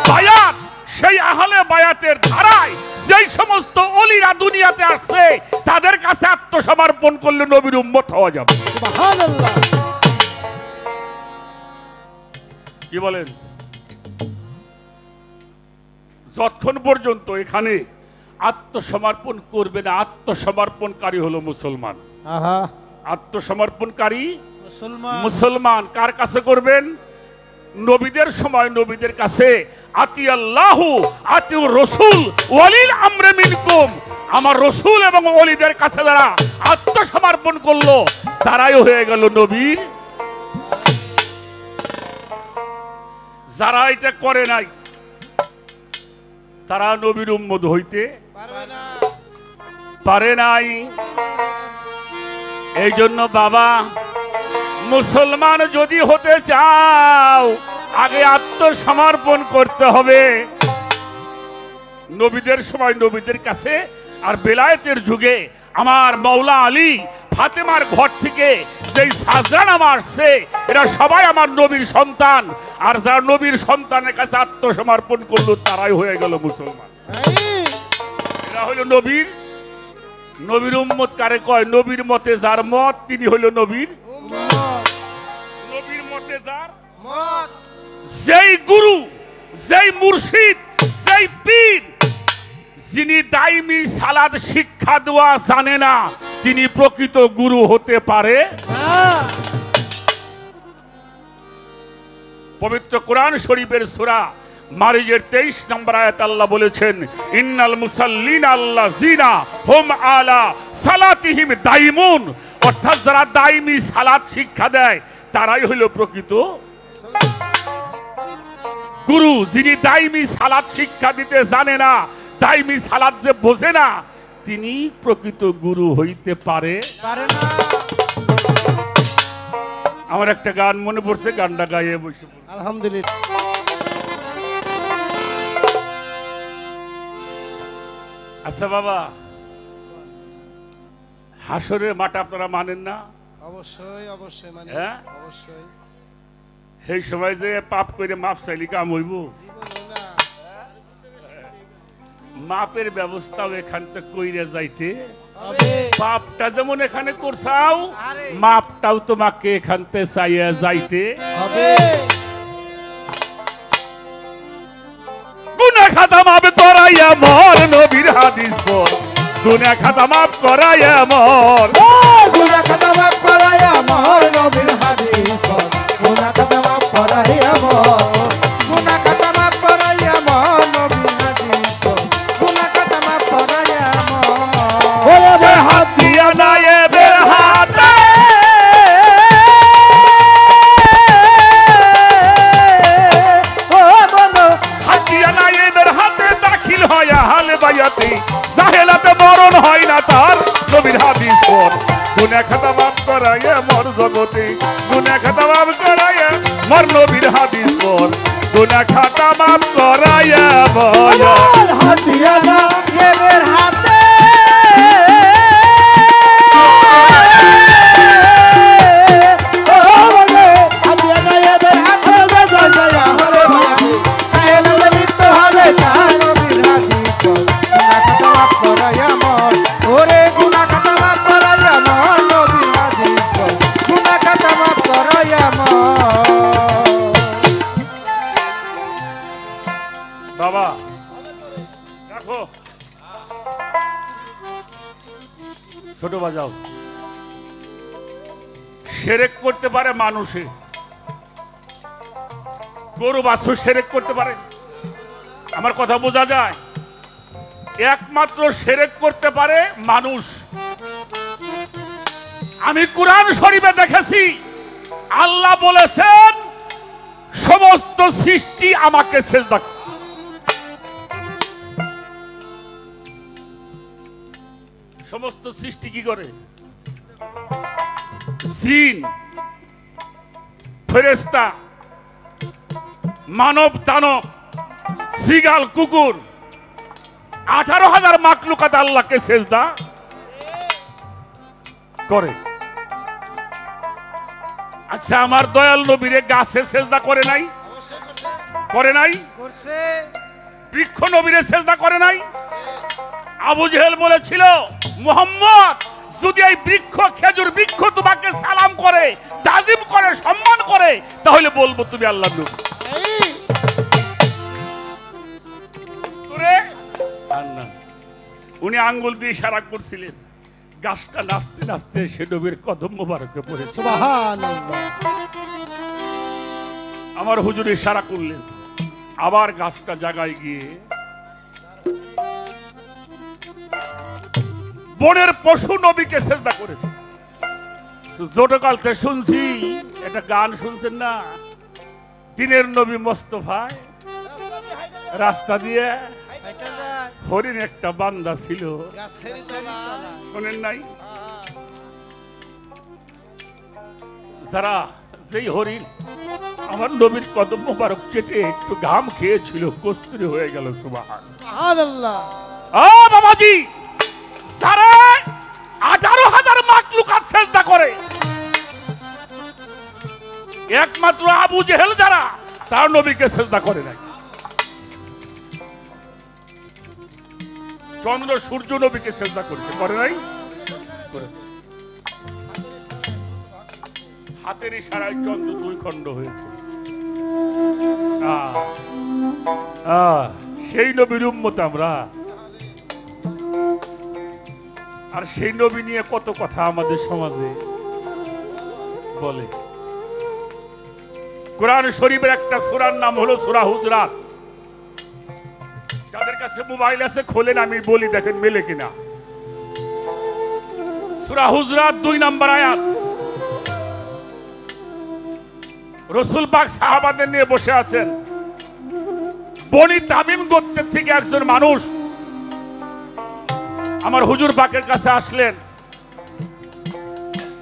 বায়াত। সেই আহলে বায়াতের ধারায় যেই সমস্ত ওলিরা দুনিয়াতে আসছে তাদের কাছে আত্মসমর্পণ করলে নবীর উম্মত হওয়া যাবে। সুবহানাল্লাহ। কি বলেন? যতক্ষণ পর্যন্ত এখানে আত্মসমর্পণ করবে না, আত্মসমর্পণকারী হলো মুসলমান। আত্মসমর্পণকারী মুসলমান কার কাছে করবেন? নবীদের সময় নবীদের কাছে আতি আল্লাহু আতিউর রাসূল ওয়ালিল আমরি মিনকুম। আমার রাসূল এবং ওলিদের কাছে যারা আত্মসমর্পণ করলো তারাই হয়ে গেল নবীর। যারা এটা করে নাই তারা নবীর উম্মত হইতে পারে নাই। এই জন্য বাবা, মুসলমান যদি হতে চাও আগে আত্মসমর্পণ করতে হবে নবীদের সময় নবীদের কাছে। আর বেলায়েতের যুগে আমার মাওলা আলী ফাতেমার ঘর থেকে যেই সাজরা নামা আসছে এরা সবাই আমার নবীর সন্তান। আর যারা নবীর সন্তানের কাছে আত্মসমর্পণ করলো তারাই হয়ে গেল মুসলমান। এরা হইল নবীর নবীর উম্মত। কারে কয়? নবীর মতে যার মত তিনি হইল নবীর নবীর মতে যার মত। যেই গুরু, যেই মুর্শিদ, যেই পীর যিনি দাইমি সালাত শিক্ষা দেওয়া জানে না তিনি প্রকৃত গুরু হতে পারে না। পবিত্র কোরআন শরীফের সূরা মারিজের 23 নম্বর আয়াত আল্লাহ বলেছেন, ইন্নাল মুসাল্লিনা আল্লাযিনা হুম আলা সালাতিহিম দাইমুন। অর্থাৎ যারা দাইমি সালাত শিক্ষা দেয় তারাই হলো প্রকৃত গুরু। যিনি দাইমি সালাত শিক্ষা দিতে জানে না, দাইমি সালাত যে বোঝে না, তিনি প্রকৃত গুরু হইতে পারে না। আমার একটা গান মনে পড়ছে, গানটা গাইয়ে বসে আলহামদুলিল্লাহ। আচ্ছা বাবা, হাসরের মাঠ আপনারা মানেন না?
অবশ্যই অবশ্যই মানে,
হ্যাঁ
অবশ্যই।
সেই সময় যে পাপ করে মাপ চাইলি কাম হইব? মাপের ব্যবস্থাও এখান থেকে কইরে যাইতে পাপটা যেমন এখানে করছাও মাপটাও তোমাকে এখান থেকে চাইয়া যাইতে হবে। গুনাহ খাতা মাপ করাইয়া মর, নবীর হাদিস পর। গুনাহ খাতা মাপ করাইয়া মর,
গুনাহ খাতা মাপ করাইয়া মর, নবীর হাদিস পর। গুনাহ খাতা মাপ করাইয়া মর, গুনাহ খাতা মাপ করাইয়া মর, নবীর হাদিস পর। গুনাহ খাতা মাপ করাইয়া মর। ওরে হাত দিয়া নায়েবের হাতে, ও বলো
হাত দিয়া নায়েবের হাতে দাখিল হয় আহলে বায়াতে। জাহেলাতে মরণ হয় না তার, নবীর হাদিস পর। গুনাহ খাতা মাপ করাইয়া মর জগতে, গুনাহ খাতা মাপ করাইয়া মর, নবীর হাদিস পর। গুনাহ খাতা মাপ করাইয়া মর,
হাত দিয়া নায়েবের হাতে, ও বলো হাত দিয়া নায়েবের হাতে, জয় জয় হরে ভাই সাহেলালে মৃত্যু হলে তার, নবীর হাদিস পর। গুনাহ খাতা মাপ করাইয়া মর, ওরে গুনাহ খাতা মাপ করাইয়া মর, নবীর হাদিস পর। গুনাহ খাতা মাপ করাইয়া মর।
বাজাও। শিরক করতে পারে মানুষে, গরু বাছুর শিরক করতে পারে। আমার কথা বোঝা যায়? একমাত্র শিরক করতে পারে মানুষ। আমি কুরআন শরীফে দেখেছি আল্লাহ বলেছেন সমস্ত সৃষ্টি আমাকে সিজদা করে। সমস্ত সৃষ্টি কি করে? জিন, ফেরেশতা, মানব দানব, সিগাল, কুকুর, 18,000 মাখলুকাত আল্লাহকে সিজদা করে। আচ্ছা, আমার দয়াল নবীরে গাছে সিজদা করে নাই? করে নাই?
করছে।
বৃক্ষ নবীরে সিজদা করে নাই? আবু জেহেল বলেছিল, মুহাম্মদ যদি এই বৃক্ষ, খেজুর বৃক্ষ তোমাকে সালাম করে, তাজিম করে, সম্মান করে, তাহলে বলবো তুমি আল্লাহর নবী। উনি আঙ্গুল দিয়ে ইশারা করছিলেন, গাছটা নাচতে নাচতে সে নবীর কদম মোবারকে পড়েছে।
সুবহানাল্লাহ।
আমার হুজুর ইশারা করলেন, আবার গাছটা জায়গায় গিয়ে বনের পশু নবীকে সিজদা করেছে। ছোটকালতে শুনছি, একটা গান শুনছেন না, দিনের নবী মোস্তফায় রাস্তা দিয়ে হরিণ একটা বান্দা ছিল, শোনেন নাই? যারা যেই হরিণ আমার নবীর কদম মোবারক চেটে একটু ঘাম খেয়েছিল, কস্তুরি হয়ে গেল। সুবহানাল্লাহ। ও বাবাজি, যারা 18,000 মাখলুকাত সিজদা করে, একমাত্র আবু জেহেল যারা তার নবীকে সিজদা করে নাই। চন্দ্র সূর্য নবীকে সিজদা করেছে, করে নাই? হাতের ইশারায় চন্দ্র 2 খণ্ড হয়েছে। সেই নবীর উম্মত আমরা। আর সেই নবী নিয়ে কত কথা আমাদের সমাজে বলে। কোরআন শরীফের একটা সূরার নাম হলো সূরা হুজরাত। যাদের কাছে মোবাইল আছে খোলেন, আমি বলি, দেখেন মেলে কিনা। সূরা হুজরাত 2 নম্বর আয়াত। রাসূল পাক সাহাবাদের নিয়ে বসে আছেন। বনি তামিম গোত্রের থেকে একজন মানুষ আমার হুজুর পাকের কাছে আসলেন।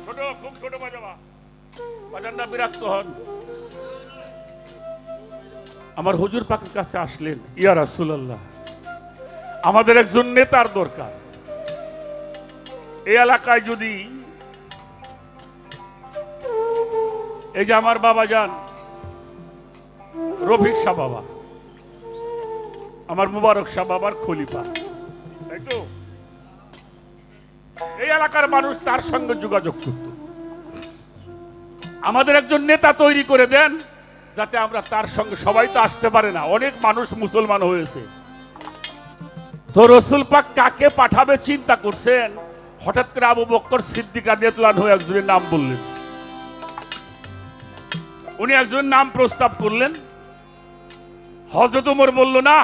ছোট, খুব ছোট বাজাবা, বাজানটা বিরক্ত হন। আমার হুজুর পাকের কাছে আসলেন, ইয়া রাসূলুল্লাহ, আমাদের একজন নেতার দরকার। এই এলাকায় যদি, এই যে আমার বাবা যান রফিক শাহ বাবা, আমার মুবারক শাহ বাবার খলিফা, তাই তো? এই এলাকার মানুষ তার সঙ্গে যোগাযোগ করত। আমাদের একজন নেতা তৈরি করে দেন, যাতে আমরা তার সঙ্গে, সবাই তো আসতে পারে না, অনেক মানুষ মুসলমান হয়েছে। তো রাসূল পাক কাকে পাঠাবে চিন্তা করছেন, হঠাৎ করে আবু বকর সিদ্দিক রাদিয়াল্লাহু আনহু একজনের নাম বললেন। উনি একজনের নাম প্রস্তাব করলেন। হযরত ওমর বলল, না,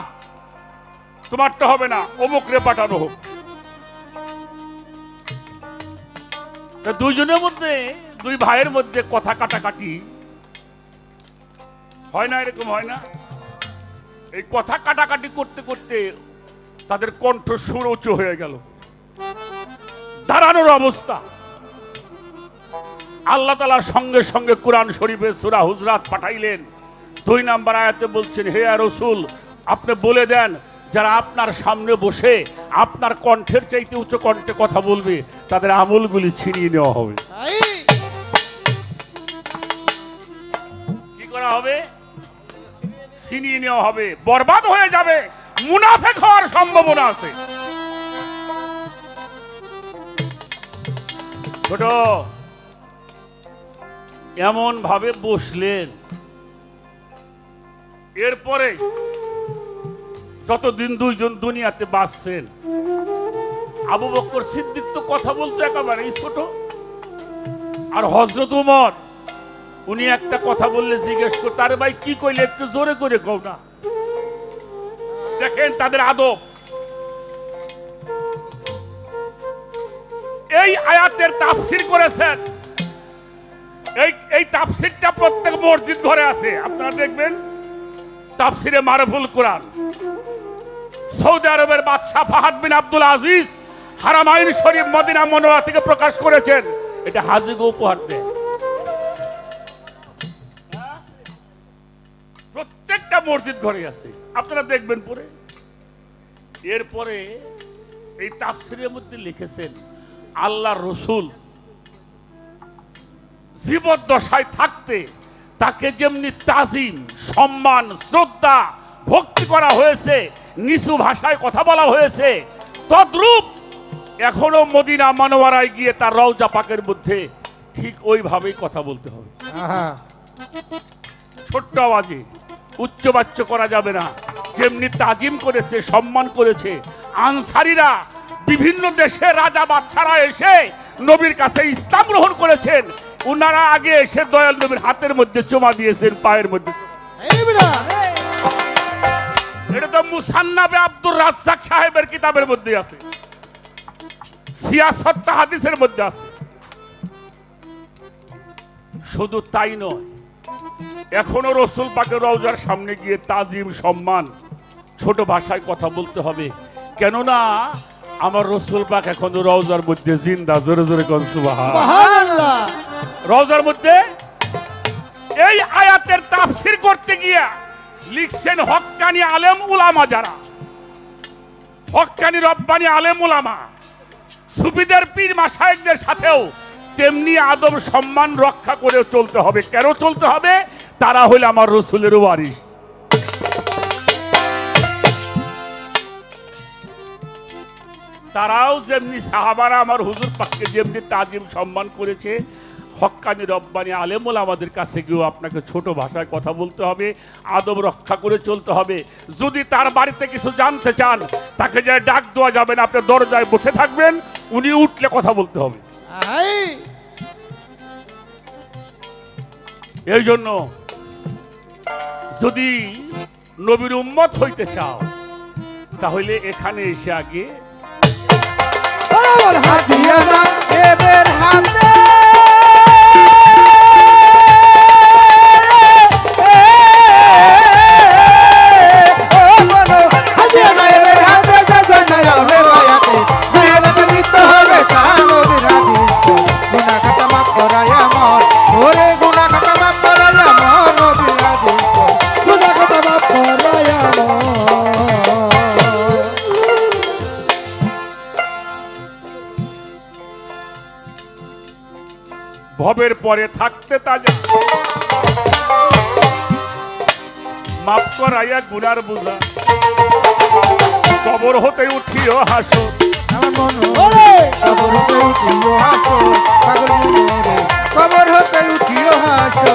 তোমারটা হবে না, অমুকরে পাঠানো হোক। দুইজনের মধ্যে, দুই ভাইয়ের মধ্যে কথা কাটাকাটি হয় না? এরকম হয় না? এই কথা কাটাকাটি করতে করতে তাদের কণ্ঠ সুর উঁচু হয়ে গেল, দাঁড়ানোর অবস্থা। আল্লাহ তাআলা সঙ্গে সঙ্গে কোরআন শরীফে সূরা হুজরাত পাঠাইলেন। 2 নম্বর আয়াতে বলছেন, হে রাসূল, আপনি বলে দেন যারা আপনার সামনে বসে আপনার কণ্ঠের চাইতে উচ্চ কণ্ঠে কথা বলবে, তাদের আমলগুলি ছিনিয়ে নেওয়া হবে। কি করা হবে? ছিনিয়ে নেওয়া হবে, বরবাদ হয়ে যাবে, মুনাফিক হওয়ার সম্ভাবনা আছে। ছোট এমন ভাবে বসলেন। এরপরে যতদিন দুইজন দুনিয়াতে বাঁচছেন, আবু বকর সিদ্দিক তো কথা বলতো একেবারেই ছোট, আর হযরত উমর উনি একটা কথা বললে জিজ্ঞেস করতো, আরে ভাই কি কইলে একটু জোরে করে কও না। দেখেন তাদের আদব। এই আয়াতের তাফসীর করেছেন, এই তাফসীরটা প্রত্যেক মসজিদ ঘরে আছে। আপনারা দেখবেন তাফসীরে মারুফুল কোরআন, সৌদি আরবের বাদশা ফাহাদ বিন আব্দুল আজিজ হারামাইন শরীফ মদিনা মুনাওয়ারা থেকে প্রকাশ করেছেন। এটা হাজিকে উপহার দেয়, প্রত্যেকটা মসজিদ ঘরে আছে, আপনারা দেখবেন পরে। এরপরে এই তাফসীরের মধ্যে লিখেছেন আল্লাহ রসুল জীবদ্দশায় থাকতে তাকে যেমনি তাজিম, সম্মান, শ্রদ্ধা, ভক্তি করা হয়েছে, নিচু ভাষায় কথা বলা হয়েছে, তদ্রূপ এখনো মদিনা মুনাওয়ারায় গিয়ে তার রওজা পাকের মধ্যে ঠিক ওইভাবেই কথা বলতে হবে। ছোট্ট আওয়াজে, উচ্চবাচ্য করা যাবে না। যেমনি তাজিম করেছে, সম্মান করেছে আনসারীরা, বিভিন্ন দেশে রাজা বাদশারা এসে নবীর কাছে ইসলাম গ্রহণ করেছেন, উনারা আগে এসে দয়াল নবীর হাতের মধ্যে চুমা দিয়েছেন, পায়ের মধ্যে। এটা তো মুসান্নাবে আব্দুর রাজ্জাক সাহেবের কিতাবের মধ্যে আছে, সিয়াসত হাদিসের মধ্যে আছে। শুধু তাই নয়, এখনো রসুল পাকের রওজার সামনে গিয়ে তাজিম, সম্মান, ছোট ভাষায় কথা বলতে হবে। কেননা আমার রসুল পাক এখনো রওজার মধ্যে জিন্দা। জোরে জোরে কোন সুবহানাল্লাহ। রওজার মধ্যে এই আয়াতের তাফসীর করতে গিয়া লিখছেন হক্কানি আলেম উলামা, যারা হক্কানি রব্বানি আলেম উলামা, সুফিদের পীর মাশায়েখদের সাথেও তেমনি আদব সম্মান রক্ষা করে চলতে হবে। কেন চলতে হবে? তারা হইল আমার রসুলের ওয়ারিস। তারাও যেমনি সাহাবারা আমার হুজুর পাককে যেমনি তাজিম সম্মান করেছে, হক্কানি রব্বানি আলেমুল আমাদের কাছে গিয়েও আপনাকে ছোট ভাষায় কথা বলতে হবে, আদব রক্ষা করে চলতে হবে। যদি তার বাড়িতে কিছু জানতে চান, তাকে যে ডাক দেওয়া যাবে না, আপনি দরজায় বসে থাকবেন, উনি উঠলে কথা বলতে হবে। এই জন্য যদি নবীর উম্মত হইতে চাও, তাহলে এখানে এসে আগে ভবের পরে থাকতে তাজা, মাফ করাইয়া গুনার বুঝা, কবর হতে উঠিও হাসো,
কবর হতে উঠিও হাসো।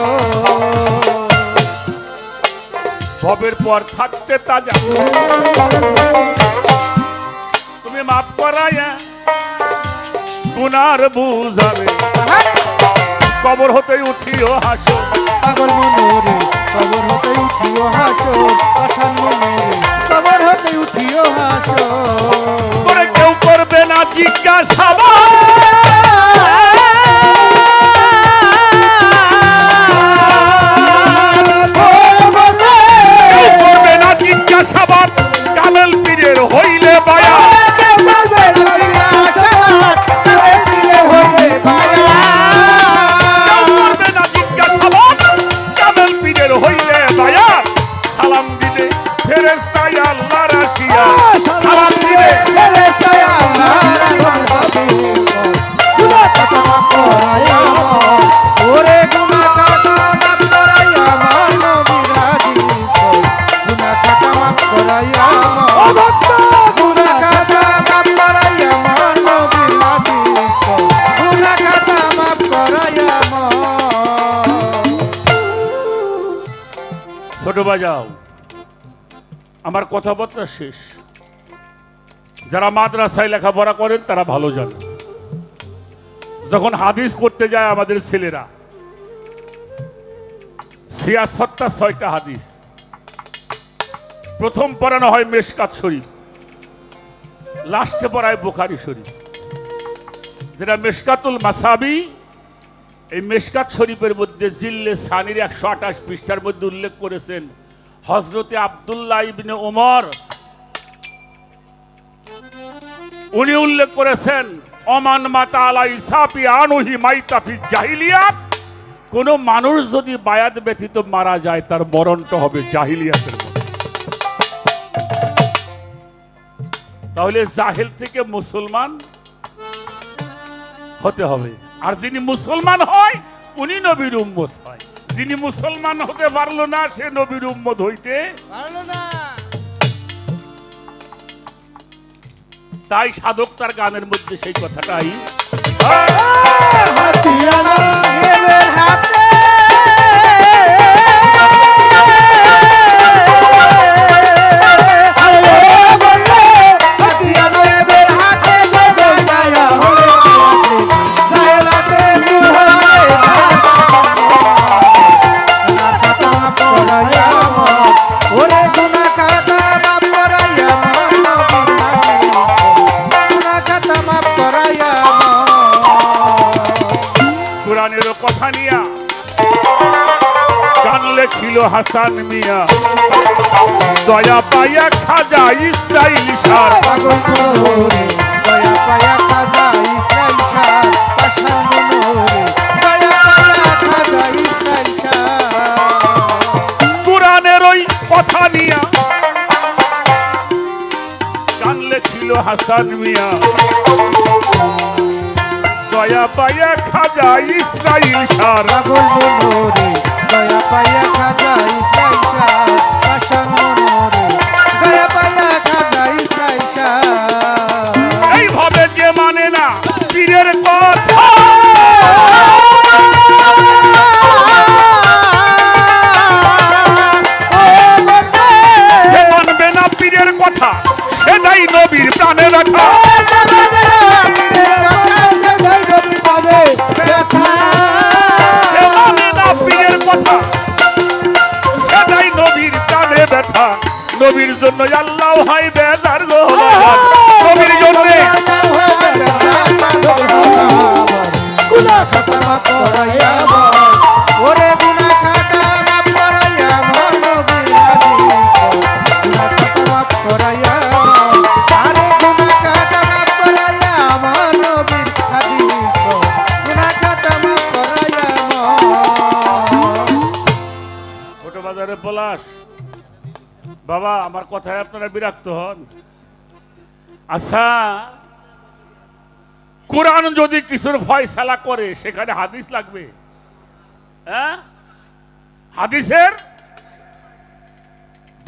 ভবের পর থাকতে তাজা, তুমি মাফ করাইয়া গুনার বুঝাবে, কবর হতে উঠিও হাসো,
পাগল মনোরে কবর হতে উঠিও হাসো, আসান মনোরে কবর হতে উঠিও হাসো।
করে কেউ করবে না জিজ্ঞাসাবাদ, কেউ করবে না জিজ্ঞাসাবাদ, কামেল পীরের হইলে বায়া,
কেউ করবে না জিজ্ঞাসাবাদ, কামেল পীরের হইলে বায়া,
সালাম দিলে ফেরেশতায় আল্লাহ রাশিয়া, সালাম দিলে
ফেরেশতায় আল্লাহ রাশিয়া। গুনাহ কাটা মাফ করাইয়া আমার, ওরে গুনাহ কাটা মাফ করাইয়া আমার নবীর হাদিস। গুনাহ কাটা মাফ করাইয়া আমার, ও ভক্ত গুনাহ কাটা মাফ করাইয়া আমার নবীর হাদিস। গুনাহ কাটা মাফ করাইয়া আমার।
ছোট বাজাও, আমার কথাবার্তা শেষ। যারা মাদ্রাসায় লেখাপড়া করেন তারা ভালো জানেন, যখন হাদিস পড়তে যায় আমাদের ছেলেরা ৬৬টা হাদিস প্রথম পড়ানো হয় মেশকাত শরীফ, লাস্টে পড়ায় বুখারী শরীফ। যেটা মেশকাতুল মাসাবি, এই মেশকাত শরীফের মধ্যে জিল্লে সানির ১২৮ পৃষ্ঠার মধ্যে উল্লেখ করেছেন হযরতে আব্দুল্লাহ ইবনে ওমর, উনি উল্লেখ করেছেন ওমান মাতা আলাই সাফি আনুহি মাইতা ফি জাহিলিয়াত, কোন মানুষ যদি বায়াত ব্যতীত মারা যায় তার মরণটা হবে জাহিলিয়াতের মতো। তাহলে জাহেল থেকে মুসলমান হতে হবে, আর যিনি মুসলমান হয় উনি নবীর উম্মত হয়। যিনি মুসলমান হতে পারলো না সে নবীর উম্মত হইতে পারলো না। তাই সাধক তার গানের মধ্যে সেই কথাটাই
হাতিয়ানা এবের হাতে হাতিয়ানা এবের হাতে গজায়া হলে জাহেলাতে তুহায় না খাতা পড়ায়া ওরে গুনাহ খাতা মাফ করাইয়া
কোরআনের কথা নিয়া গান লেখিল হাসান মিয়া, দয়া পাইয়া খাজা ইসরাইল শাহ,
পাগল করে দয়া পায়া খাজা ইসরাইল শাহ, পাশান মনোরে দয়া পায়া খাজা ইসরাইল শাহ।
কোরআনের ওই কথা নিয়া গান লেখিল হাসান মিয়া, দয়া পাইয়া খাজা ইসরাইল শাহ,
পাগল মনোরে দয়া পায়া খাজা ইসরাইল শাহ, পাশান মনোরে দয়া পায়া খাজা ইসরাইল শাহ।
এইভাবে যে মানে না পীরের কথা, সে মানবে না পীরের কথা, সেটাই নবীর প্রাণে রাখা। সে মানে না পীরের কথা, সেটাই নবীর প্রাণে ব্যথা। নবীর জন্য আল্লাহ হয় বেজার গো, নবীর জন্য
গুনাহ খাতা মাফ করাইয়া বল, ওরে গুনাহ খাতা মাফ করাইয়া বল, নবীর হাদিস গুনাহ খাতা মাফ করাইয়া বল, আরে গুনাহ খাতা মাফ করাইয়া বল, নবীর হাদিস গুনাহ খাতা মাফ করাইয়া বল।
ছোট বাজারে পলাশ বাবা, আমার কথায় আপনারা বিরক্ত হন? আচ্ছা, কোরআন যদি কিছুর ফয়সালা করে সেখানে হাদিস লাগবে? হ্যাঁ, হাদিসের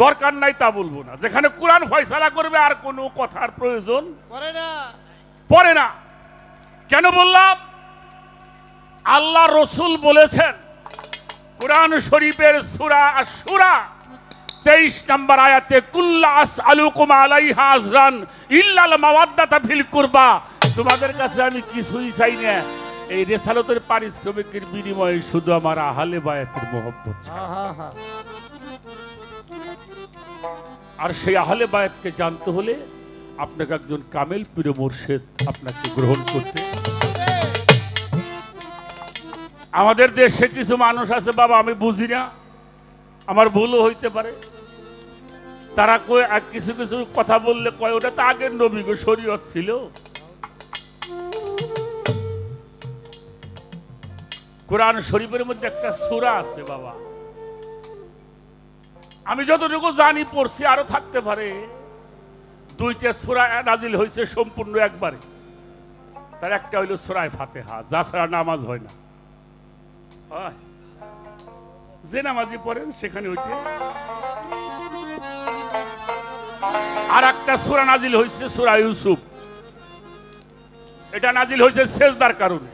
দরকার নাই তা বলবো না। যেখানে কোরআন ফয়সালা করবে আর কোনো কথার প্রয়োজন পড়ে না। কেন বললাম? আল্লাহ রসুল বলেছেন কোরআন শরীফের সূরা আশ-শূরা 23 নম্বর আয়াতে, কুল্লা আসআলুকুম আলাইহা আজরান ইল্লাল মাওয়াদ্দাতা ফিল কুরবা, তোমাদের কাছে আমি কিছুই চাই না, এই রিসালাতের পারিশ্রমিকের বিনিময়ে শুধু আমার আহলে বায়াতের মহব্বত চাই। আর সেই আহলে বায়াতকে জানতে হলে আপনাকে একজন কামেল পীর মুর্শিদ আপনাকে গ্রহণ করতে। আমাদের দেশে কিছু মানুষ আছে বাবা, আমি বুঝি না, আমার ভুলও হইতে পারে, তারা কয় কিছু কিছু কথা বললে কয় ওটা তো আগের নবী গো, শরীয়ত ছিল। কোরআন শরীফের মধ্যে একটা সূরা আছে বাবা, আমি যতটুকু জানি পড়ছি, আরো থাকতে পারে, 2টা সূরা নাজিল হয়েছে সম্পূর্ণ একবারে। তার একটা হইল সূরা ফাতিহা, যা ছাড়া নামাজ হয় না। যে নামাজি পড়েন সেখানে হইতে। আর একটা সূরা নাজিল হয়েছে সূরা ইউসুফ, এটা নাজিল হয়েছে সেজদার কারণে।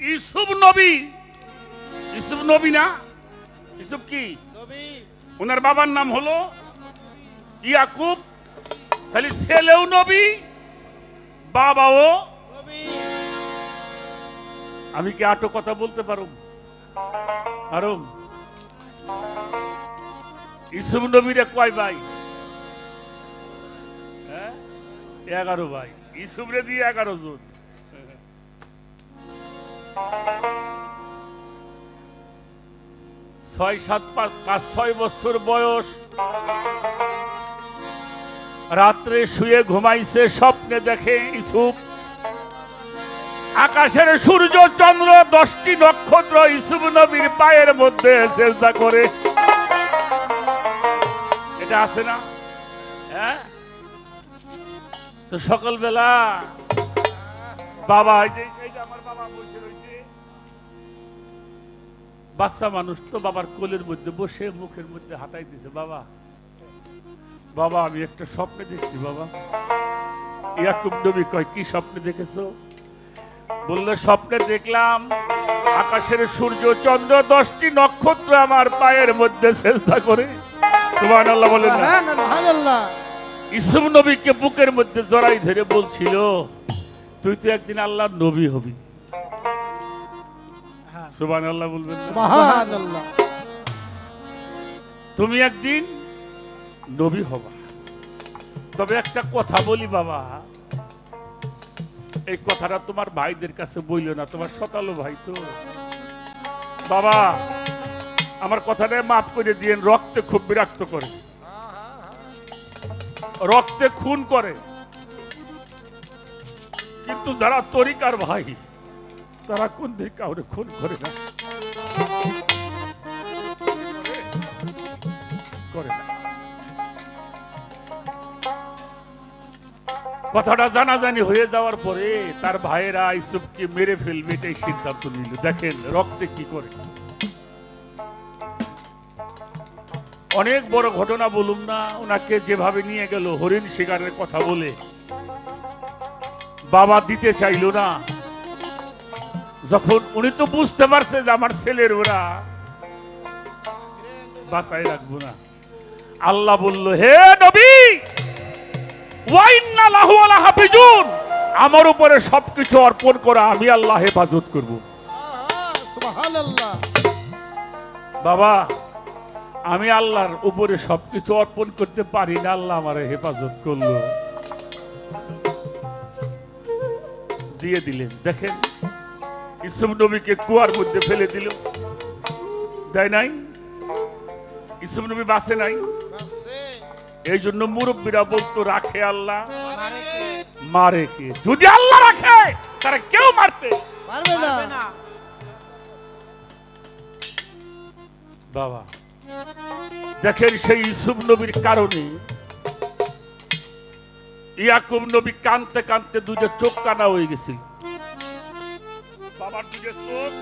ইউসুফ নবী না, ইউসুফ কি নবী, ওনার বাবার নাম হলো ইয়াকুব, তাহলে ছেলেও নবী, বাবাও। আমি কি আটো কথা বলতে পারো? পারো? ইসুফ নবীরে কয় ভাই? 11 ভাই। ইসুফরে দিয়ে 11 জন। 6 বছর বয়স, রাত্রে শুয়ে ঘুমাইছে, স্বপ্নে দেখে ইসুফ আকাশের সূর্য চন্দ্র 10টি নক্ষত্র ইসুফ নবীর পায়ের মধ্যে সেজদা করে। এটা আছে না? হ্যাঁ। তো সকালবেলা বাবা, এই যে আমার বাবা বসে রয়েছে, বাচ্চা মানুষ তো বাবার কোলের মধ্যে বসে মুখের মধ্যে হাতাই দিছে। বাবা, বাবা আমি একটা স্বপ্নে দেখছি। বাবা, ইয়াকুব নবী কয়, কি স্বপ্নে দেখেছো? বললে, স্বপ্নে দেখলাম আকাশের সূর্য চন্দ্র 10টি নক্ষত্র আমার পায়ের মধ্যে সেজদা করে। সুবহানাল্লাহ বলেন না?
সুবহানাল্লাহ।
ইসুফ নবীকে বুকের মধ্যে জড়াই ধরে বলছিল, তুই তো একদিন আল্লাহর নবী হবি। সুবহানাল্লাহ বলবেন?
সুবহানাল্লাহ।
তুমি একদিন নবী হবা। তবে একটা কথা বলি বাবা, এই কথাটা তোমার ভাইদের কাছে বইল না, তোমার শতালো ভাই তো। বাবা, আমার কথাটা মাফ করে দিয়েন। রক্তে খুব বিরক্ত করে, রক্তে খুন করে, কিন্তু যারা তরিকার ভাই তারা কোন দিকে কাউরে খুন করে না, করে না। কথাটা জানাজানি হয়ে যাওয়ার পরে তার ভাইয়েরা ইসুফকে মেরে ফেলবে, এটাই সিদ্ধান্ত নিল। দেখেন রক্তে কি করে। অনেক বড় ঘটনা বলুম না, ওনাকে যেভাবে নিয়ে গেল হরিণ শিকারের কথা বলে, বাবা দিতে চাইল না। যখন উনি তো বুঝতে পারছে যে আমার ছেলের ওরা বাঁচাই রাখবো না, আল্লাহ বলল, হে নবী, আমার উপরে সবকিছু অর্পণ করা, আমি আল্লাহ হেফাজত করব।
সুবহানাল্লাহ।
বাবা, আমি আল্লাহর উপরে সবকিছু অর্পণ করতে পারি না, আল্লাহ আমার হেফাজত করলো, দিয়ে দিলেন। দেখেন ইসুফ নবীকে কুয়ার মধ্যে ফেলে দিল, দেয় নাই? ইসুফ নবী বাঁচে নাই। এই জন্য মুরব্বীরা বলতো, রাখে আল্লাহ, মারে কে? যদি আল্লাহ রাখে তারা কেউ মারতে
পারবে না।
বাবা দেখেন, সেই ইসুফ নবীর কারণে ইয়াকুব নবী কানতে কানতে দুইটা চোখ কানা হয়ে গেছিল। বাবার দুইটা চোখ,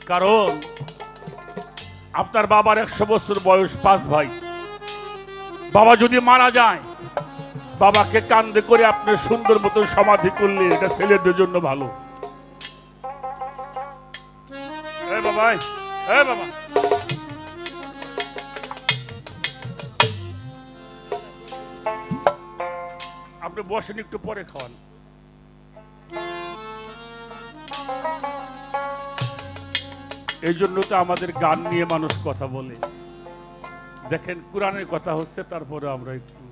কারণ আপনার বাবার 100 বছর বয়স, 5 ভাই। বাবা যদি মারা যায়, বাবাকে কান্দে করে আপনি সুন্দর মতো সমাধি করলে এটা ছেলেদের জন্য ভালো। বাবা, বাবা, আপনি বসেন, একটু পরে খাওয়ান। এই জন্য তো আমাদের গান নিয়ে মানুষ কথা বলে। দেখেন কোরআনের কথা হচ্ছে, তারপরে আমরা একটু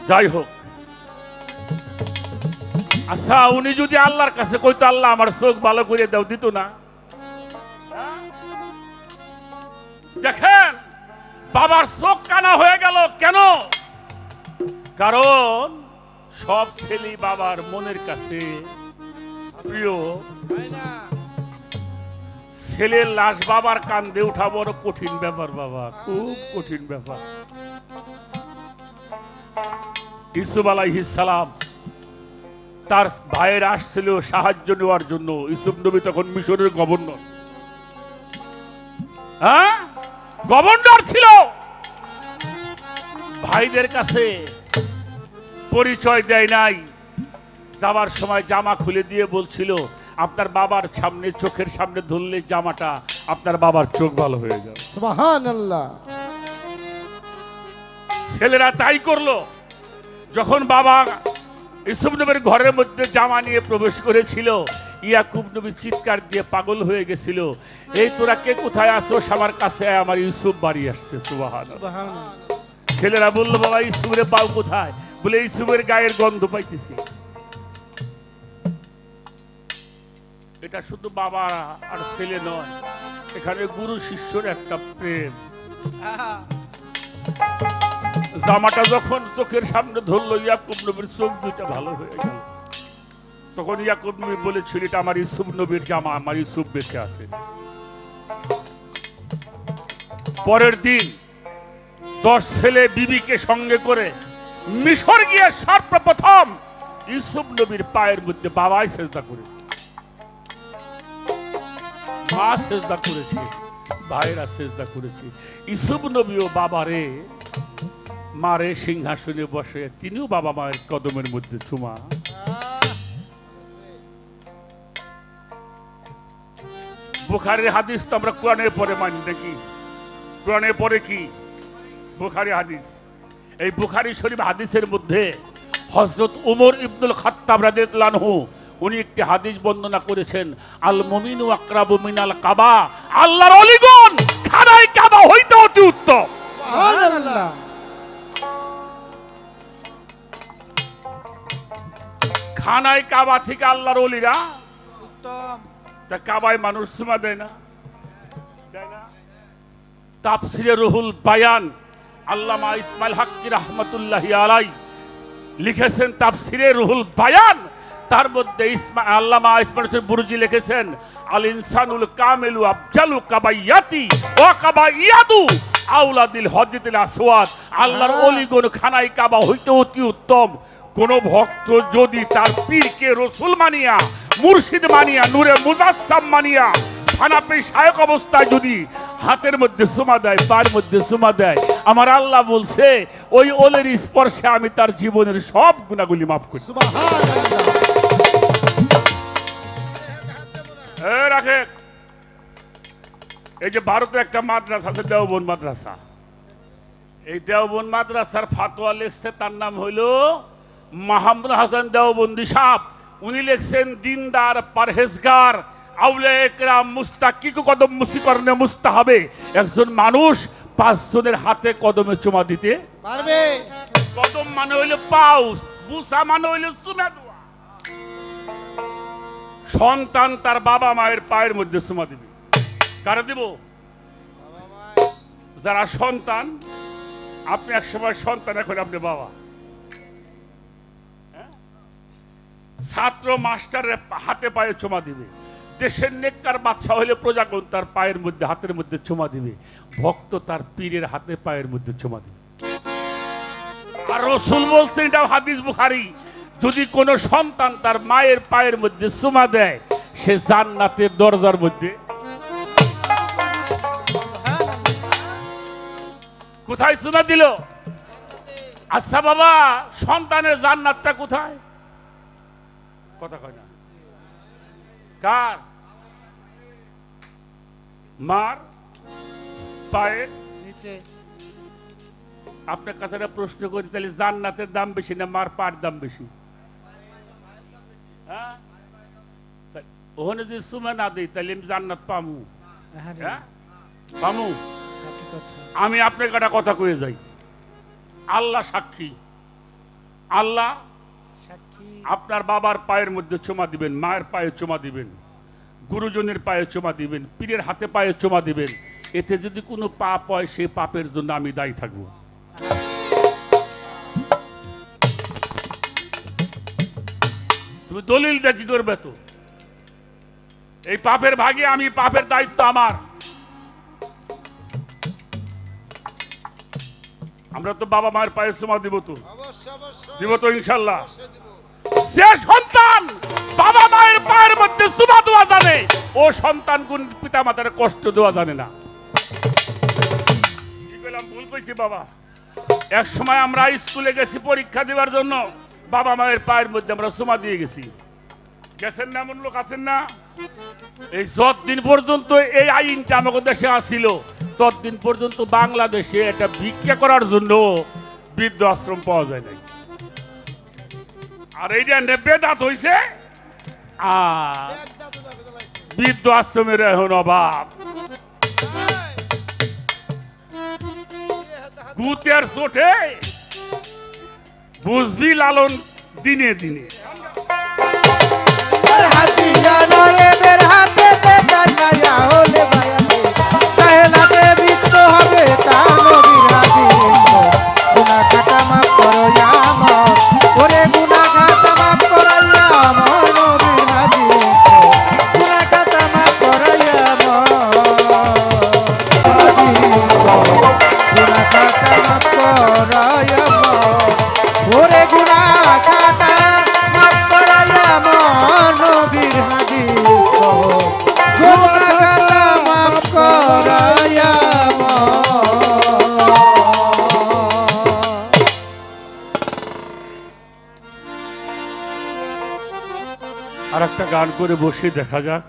যাই হোক। আচ্ছা, উনি যদি আল্লাহর কাছে কইতো, আল্লাহ আমার চোখ ভালো করে দাও, দিত না? দেখেন বাবার চোখ কানা হয়ে গেল কেন? কারণ সব ছেলে বাবার মনের কাছে প্রিয়। ছেলের লাশ বাবার কান্দে উঠা বড় কঠিন ব্যাপার বাবা, খুব কঠিন ব্যাপার। ইউসুফ আলাইহিস সালাম তার ভাইয়ের আসছিল সাহায্য নেওয়ার জন্য। ইউসুফ নবী তখন মিশরের গভর্নর, হ্যাঁ গভর্নর ছিল। ভাইদের কাছে পরিচয় দেয় নাই। যাওয়ার সময় জামা খুলে দিয়ে বলছিল, আপনার বাবার সামনে, চোখের সামনে ধরলে জামাটা আপনার বাবার চোখ ভালো হয়ে যাবে।
সুবহানাল্লাহ।
ছেলেরা তাই করলো। যখন বাবা ইউসুফ নবীর ঘরের মধ্যে জামা নিয়ে প্রবেশ করেছিল, ইয়াকুব নবী চিৎকার দিয়ে পাগল হয়ে গেছিল, এই তোরা কে কোথায় আসো, আমার কাছে আয়, আমার ইউসুফ বাড়ি আসছে। সুবহানাল্লাহ।
সুবহানাল্লাহ।
ছেলেরা বললো, বাবা ইউসুফের পাও কোথায়? বলে ইউসুফের গায়ের গন্ধ পাইতেছি। এটা শুধু বাবা আর ছেলে নয়, এখানে গুরু শিষ্যর একটা প্রেম। জামাটা যখন চোখের সামনে ধরলো, ইয়াকুব নবীর চোখ দুইটা ভালো হয়ে গেল। তখন ইয়াকুব নবী বলেছিল, এটা আমার ইউসুফ নবীর জামা, আমার ইউসুফ বেঁচে আছে। পরের দিন 10 ছেলে বিবিকে সঙ্গে করে মিশর গিয়ে সর্বপ্রথম ইউসুফ নবীর পায়ের মধ্যে বাবাই সেজদা করে, মা সেজদা করেছে, ভাইরা সেজদা করেছে। ইউসুফ নবীও বাবারে মারে সিংহাসনে বসে তিনিও বাবা মায়ের কদমের মধ্যে চুমা। বুখারীর হাদিস তো আমরা কোরআনের পরে মানি নাকি? কোরআনের পরে কি? বুখারী হাদিস। এই বুখারী শরীফ হাদিসের মধ্যে হযরত ওমর ইবনুল খাত্তাব রাদিয়াল্লাহু আনহু উনি একটি হাদিস বর্ণনা করেছেন, আল মুমিনু আকরাবু মিনাল কাবা, আল্লাহর ওলিগণ খানায় কাবা হইতে অতি উত্তম।
সুবহানাল্লাহ।
খানায় কাবা থেকে আল্লাহর ওলিরা
উত্তম।
তা কাবায় মানুষ চুমা দেয় না? তাফসিরে রুহুল বায়ান আল্লামা ইসমাইল হাক্কি রাহমাতুল্লাহি আলাই লিখেছেন, তাফসিরে রুহুল বায়ান, তার মধ্যে আল্লামা ইসমাইল বুরজি লিখেছেন, আল ইনসানুল কামিলু আফজালু কাবাইয়াতি ওয়া কাবাইয়াদু আওলাদিল হজরতিল আসওয়াদ। আল্লাহর ওলিগণ খানায় কাবা হইতে অতি উত্তম। কোন ভক্ত যদি তার পীরকে রসুল মানিয়া, মুর্শিদ মানিয়া, নূরে মুজাসসাম মানিয়া ফানাপে শায়ক অবস্থায় যদি হাতের মধ্যে সুমা দেয়, পায়ের মধ্যে সুমা দেয়, আমার আল্লাহ বলছে ওই ওলের স্পর্শে আমি তার জীবনের সব গুনাহগুলি মাফ করি। রাখে। এই যে ভারতে একটা মাদ্রাসা আছে, দেওবন্দ মাদ্রাসা। এই দেওবন্দ মাদ্রাসার ফাতোয়া লিখছে, তার নাম হইল মাহমুদ হাসান দেওবন্দি সাহেব। উনি লিখছেন, দিনদার পরহেজগার আউলিয়া একরাম মুস্তাকিক কদম মুসিকরণে মুস্তাহাবে, একজন মানুষ 5 জনের হাতে কদমে চুমা দিতে
পারবে।
কদম মানে হইল পাউস, বুসা মানে হইল চুমা দেওয়া। সন্তান তার বাবা মায়ের পায়ের মধ্যে চুমা দিবে। কারা দিব? যারা সন্তান। আপনি একসময় সন্তান, এখন আপনি বাবা। ছাত্র মাস্টারের হাতে পায়ে চুমা দিবে। দেশের নেককার বাদশা হইলে প্রজাগণ তার পায়ের মধ্যে, হাতের মধ্যে চুমা দিবে। ভক্ত তার পীরের হাতে পায়ের মধ্যে চুমা দিবে। আর রাসূল বলছেন, এটা হাদিস বুখারী, যদি কোন সন্তান তার মায়ের পায়ের মধ্যে চুমা দেয়, সে জান্নাতের দরজার মধ্যে। কোথায় চুমা দিল? আচ্ছা বাবা, সন্তানের জান্নাতটা কোথায়? কথা কয় না। কার? মার পায়ের
নিচে।
আপনার কাছে একটা প্রশ্ন করি, তাহলে জান্নাতের দাম বেশি না মার পায়ের দাম বেশি? হ্যাঁ, ওখানে যদি সুমা না দিই তাহলে আমি জান্নাত পামু? হ্যাঁ পামু? আমি আপনাকে একটা কথা কয়ে যাই, আল্লাহ সাক্ষী। আল্লাহ আপনার বাবার পায়ের মধ্যে চুমা দিবেন, মায়ের পায়ে চুমা দিবেন, গুরুজনের পায়ে চুমা দিবেন, পীরের হাতে পায়ে চুমা দিবেন। এতে যদি কোনো পাপ হয়, সেই পাপের জন্য আমি দায়ী থাকব। তুমি দলিলটা কি করবে? তো এই পাপের ভাগে আমি, পাপের দায়িত্ব আমার। আমরা তো বাবা মায়ের পায়ে চুমা দিব, তো দিব তো ইনশাল্লাহ। যে সন্তান বাবা মায়ের পায়ের মধ্যে চুমা দেওয়া জানে, ও সন্তান কোন পিতা মাতার কষ্ট দেওয়া জানে না। কি বললাম? ভুল কইছি বাবা। এক সময় আমরা স্কুলে গেছি পরীক্ষা দেওয়ার জন্য, বাবা মায়ের পায়ের মধ্যে আমরা চুমা দিয়ে গেছি। গেছেন না, এমন লোক আছেন না? এই যতদিন পর্যন্ত এই আইনটা আমাদের দেশে আসিল ততদিন পর্যন্ত বাংলাদেশে এটা ভিক্ষা করার জন্য বৃদ্ধ আশ্রম পাওয়া যায় নাই। আর এইটা বেদাত হইছে, বৃদ্ধ আশ্রমের এখন অভাব। গুতের চোটে বুঝবি লালন দিনে দিনে।
হাতিয়া নয় বের হাতে কান্নায়া হলে ভায়ালে তাহলে বিত্ত হবে তা নবীর হাদিস গুনাহ খাতা মাফ করো আমার ওরে গুনাহ খাতা মাফ করো আমার নবীর হাদিস গুনাহ খাতা মাফ করো আমার গুনাহ খাতা মাফ করো আমার ওরে গুনাহ খাতা মাফ করো আমার নবীর হাদিস গুনাহ খাতা মাফ করো আমার।
আর একটা গান করে বসে দেখা যাক।